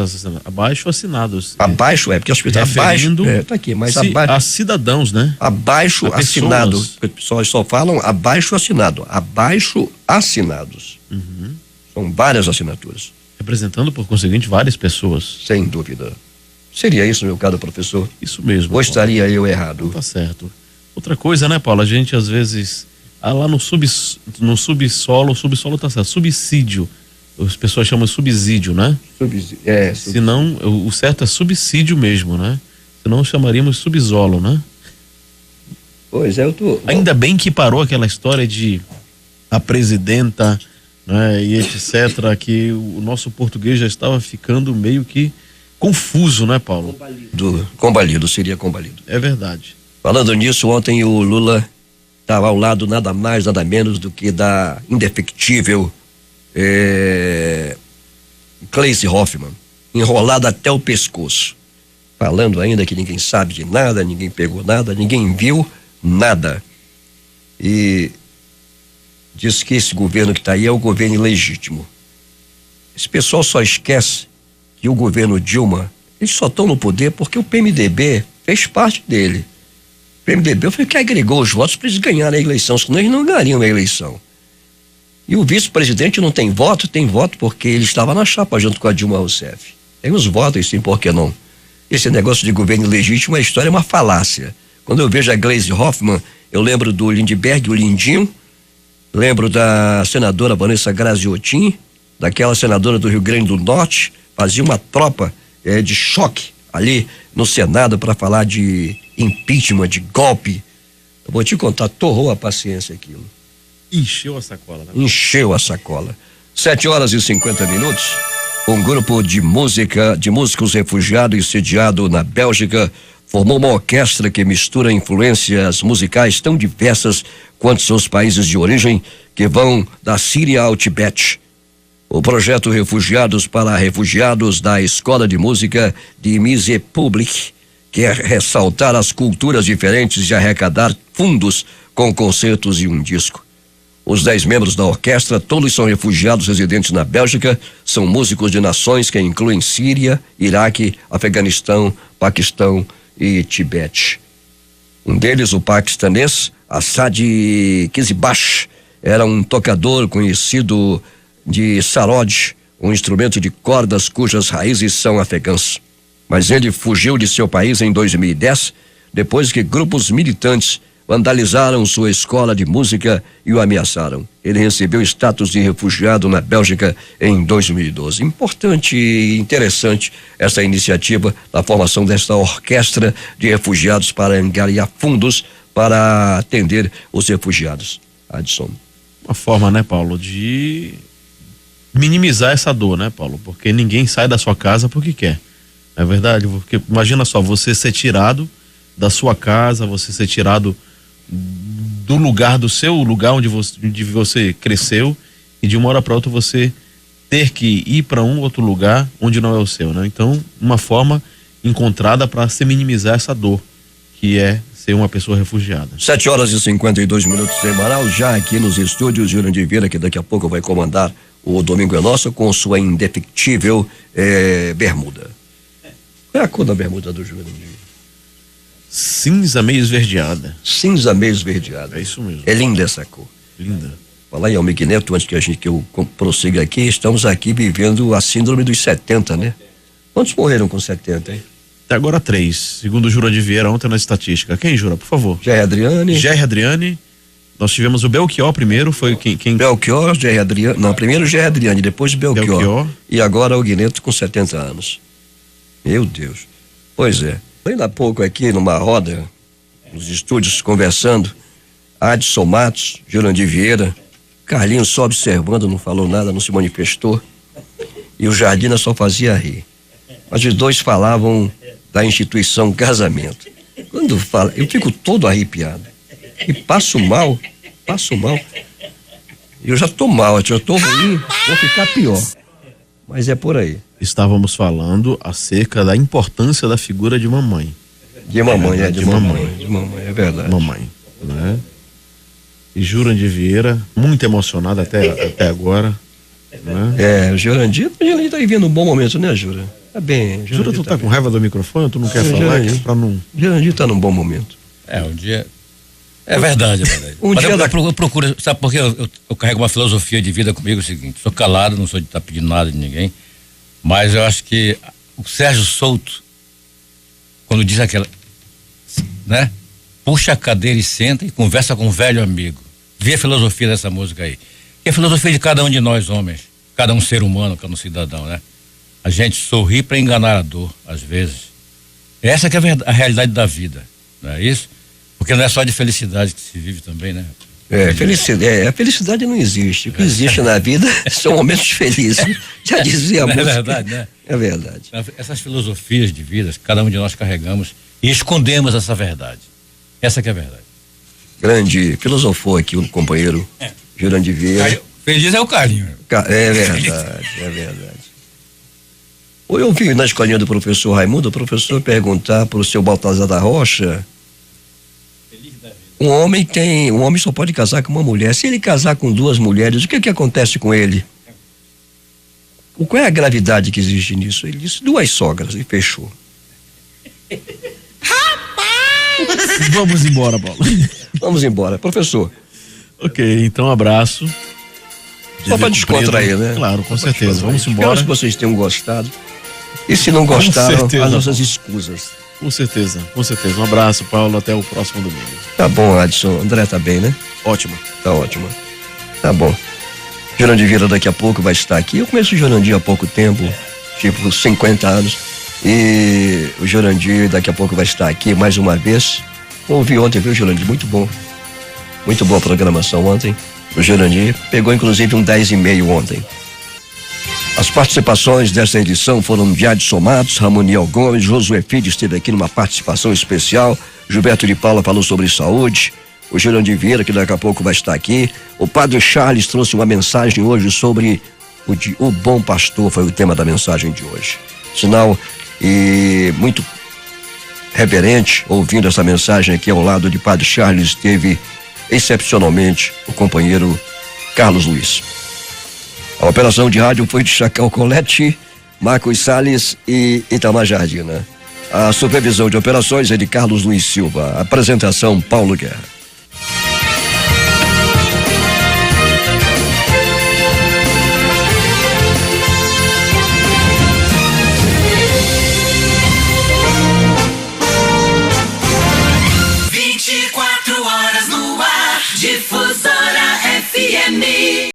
abaixo-assinados. Abaixo porque as pessoas abaixo, tá aqui, mas abaixo. A cidadãos, né? Abaixo-assinado. As pessoas só falam abaixo-assinado. Abaixo-assinados. São várias assinaturas. Representando, por conseguinte, várias pessoas. Sem dúvida. Seria isso, meu caro professor? Isso mesmo. Ou estaria eu errado? Tá certo. Outra coisa, né, Paulo? A gente às vezes, lá no subsolo, o subsolo tá certo, subsídio. As pessoas chamam de subsídio, né? Se não, o certo é subsídio mesmo, né? Senão chamaríamos subsolo, né? Pois é, eu tô. Ainda bem que parou aquela história de a presidenta, né? E etc., que o nosso português já estava ficando meio que confuso, né, Paulo? Combalido, seria combalido. É verdade. Falando nisso, ontem o Lula estava ao lado nada mais, nada menos do que da indefectível Gleisi Hoffmann, enrolada até o pescoço, falando ainda que ninguém sabe de nada, ninguém pegou nada, ninguém viu nada. E diz que esse governo que está aí é o governo ilegítimo. Esse pessoal só esquece que o governo Dilma, eles só estão no poder porque o PMDB fez parte dele. O PMDB foi que agregou os votos para eles ganharem a eleição, senão eles não ganhariam a eleição. E o vice-presidente não tem voto porque ele estava na chapa junto com a Dilma Rousseff. Tem os votos, sim, por que não? Esse negócio de governo ilegítimo, a história é uma falácia. Quando eu vejo a Gleisi Hoffmann, eu lembro do Lindbergh, o Lindinho, lembro da senadora Vanessa Graziotin, daquela senadora do Rio Grande do Norte, fazia uma tropa de choque ali no Senado para falar de impeachment, de golpe. Eu vou te contar, torrou a paciência aquilo. Encheu a sacola, né? Encheu a sacola. 7h50. Um grupo de músicos refugiados sediado na Bélgica formou uma orquestra que mistura influências musicais tão diversas quanto seus países de origem, que vão da Síria ao Tibete. O projeto Refugiados para Refugiados da Escola de Música de Mise Public quer ressaltar as culturas diferentes e arrecadar fundos com concertos e um disco. Os 10 membros da orquestra, todos são refugiados residentes na Bélgica, são músicos de nações que incluem Síria, Iraque, Afeganistão, Paquistão e Tibete. Um deles, o paquistanês Assad Kizbash, era um tocador conhecido de sarod, um instrumento de cordas cujas raízes são afegãs. Mas ele fugiu de seu país em 2010, depois que grupos militantes vandalizaram sua escola de música e o ameaçaram. Ele recebeu status de refugiado na Bélgica em 2012. Importante e interessante essa iniciativa da formação desta orquestra de refugiados para angariar fundos para atender os refugiados. Adson. Uma forma, né, Paulo, de minimizar essa dor, né, Paulo? Porque ninguém sai da sua casa porque quer. É verdade, porque imagina só, você ser tirado da sua casa, você ser tirado do lugar, do seu lugar onde você cresceu, e de uma hora para outra você ter que ir para um outro lugar onde não é o seu, né? Então, uma forma encontrada para se minimizar essa dor, que é ser uma pessoa refugiada. 7h52 em Manaus, já aqui nos estúdios, Jurandir Vieira, que daqui a pouco vai comandar o Domingo é Nosso com sua indefectível bermuda. Qual é a cor da bermuda do Jurandir? Cinza meio esverdeada. Cinza meio esverdeada. É isso mesmo. É linda essa cor. Linda. Falar em Almir Neto, antes que eu prossiga aqui, estamos aqui vivendo a síndrome dos 70, né? Quantos morreram com 70, hein? Até agora 3, segundo o Jurandir Vieira ontem na estatística. Quem jura, por favor? Jerry Adriane. Nós tivemos o Belchior primeiro, foi quem... Belchior, Jerry Adriane, não, primeiro Jerry Adriane, depois Belchior. E agora o Guineto com 70 anos. Meu Deus. Pois é. Ainda há pouco aqui numa roda, nos estúdios, conversando, Adson Matos, Jurandir Vieira, Carlinhos só observando, não falou nada, não se manifestou, e o Jardina só fazia rir. Mas os dois falavam da instituição casamento. Quando fala, eu fico todo arrepiado. E passo mal. Eu já tô mal, já tô ruim, vou ficar pior. Mas é por aí. Estávamos falando acerca da importância da figura de mamãe. De mamãe, de mamãe, é verdade. Mamãe, né? E Jurandir Vieira, muito emocionado até agora, né? O Jurandir tá vivendo um bom momento, né, Jura? Tá bem. Jura, tu tá com raiva do microfone? Tu não quer falar aqui pra não... Jurandir tá num bom momento. Um dia... É verdade. Eu procuro, sabe por quê? Eu carrego uma filosofia de vida comigo, é o seguinte: sou calado, não sou de estar pedindo nada de ninguém, mas eu acho que o Sérgio Souto, quando diz aquela, né? Puxa a cadeira e senta e conversa com um velho amigo. Vê a filosofia dessa música aí. E a filosofia de cada um de nós, homens, cada um ser humano, cada um cidadão, né? A gente sorri para enganar a dor, às vezes. Essa que é a realidade da vida, não é isso? Porque não é só de felicidade que se vive também, né? A felicidade não existe. O que existe na vida são momentos felizes. Já dizia a música. É verdade, né? É verdade. Essas filosofias de vida, cada um de nós carregamos e escondemos essa verdade. Essa que é a verdade. Grande filosofou aqui o companheiro Jurandir Vieira. Feliz é o Carlinho. É verdade. Ou eu vi na escolinha do professor Raimundo, o professor perguntar para o seu Baltazar da Rocha: um homem só pode casar com uma mulher. Se ele casar com 2 mulheres, o que acontece com ele? Qual é a gravidade que existe nisso? Ele disse 2 sogras e fechou. Vamos embora, Paulo. Vamos embora, professor. Ok, então abraço. Só para descontrair, né? Claro, com certeza. Vamos embora. Espero que vocês tenham gostado. E se não gostaram, as nossas escusas. Com certeza. Um abraço, Paulo, até o próximo domingo. Tá bom, Adson. André tá bem, né? Ótimo. Tá ótimo. Tá bom. Jurandir Vieira daqui a pouco vai estar aqui. Eu conheço o Jurandir há pouco tempo, tipo 50 anos. E o Jurandir daqui a pouco vai estar aqui mais uma vez. Ouvi ontem, viu, Jurandir? Muito bom. Muito boa a programação ontem. O Jurandir pegou inclusive um 10,5 ontem. As participações dessa edição foram de Adson Matos, Ramoniel Gomes, Josué Filho esteve aqui numa participação especial, Gilberto de Paula falou sobre saúde, o Jurandir Vieira, que daqui a pouco vai estar aqui, o Padre Charles trouxe uma mensagem hoje sobre o bom pastor, foi o tema da mensagem de hoje. Sinal e muito reverente, ouvindo essa mensagem aqui ao lado de Padre Charles, esteve excepcionalmente o companheiro Carlos Luiz. A operação de rádio foi de Chacal Colette, Marcos Salles e Itamar Jardina. A supervisão de operações é de Carlos Luiz Silva. Apresentação Paulo Guerra.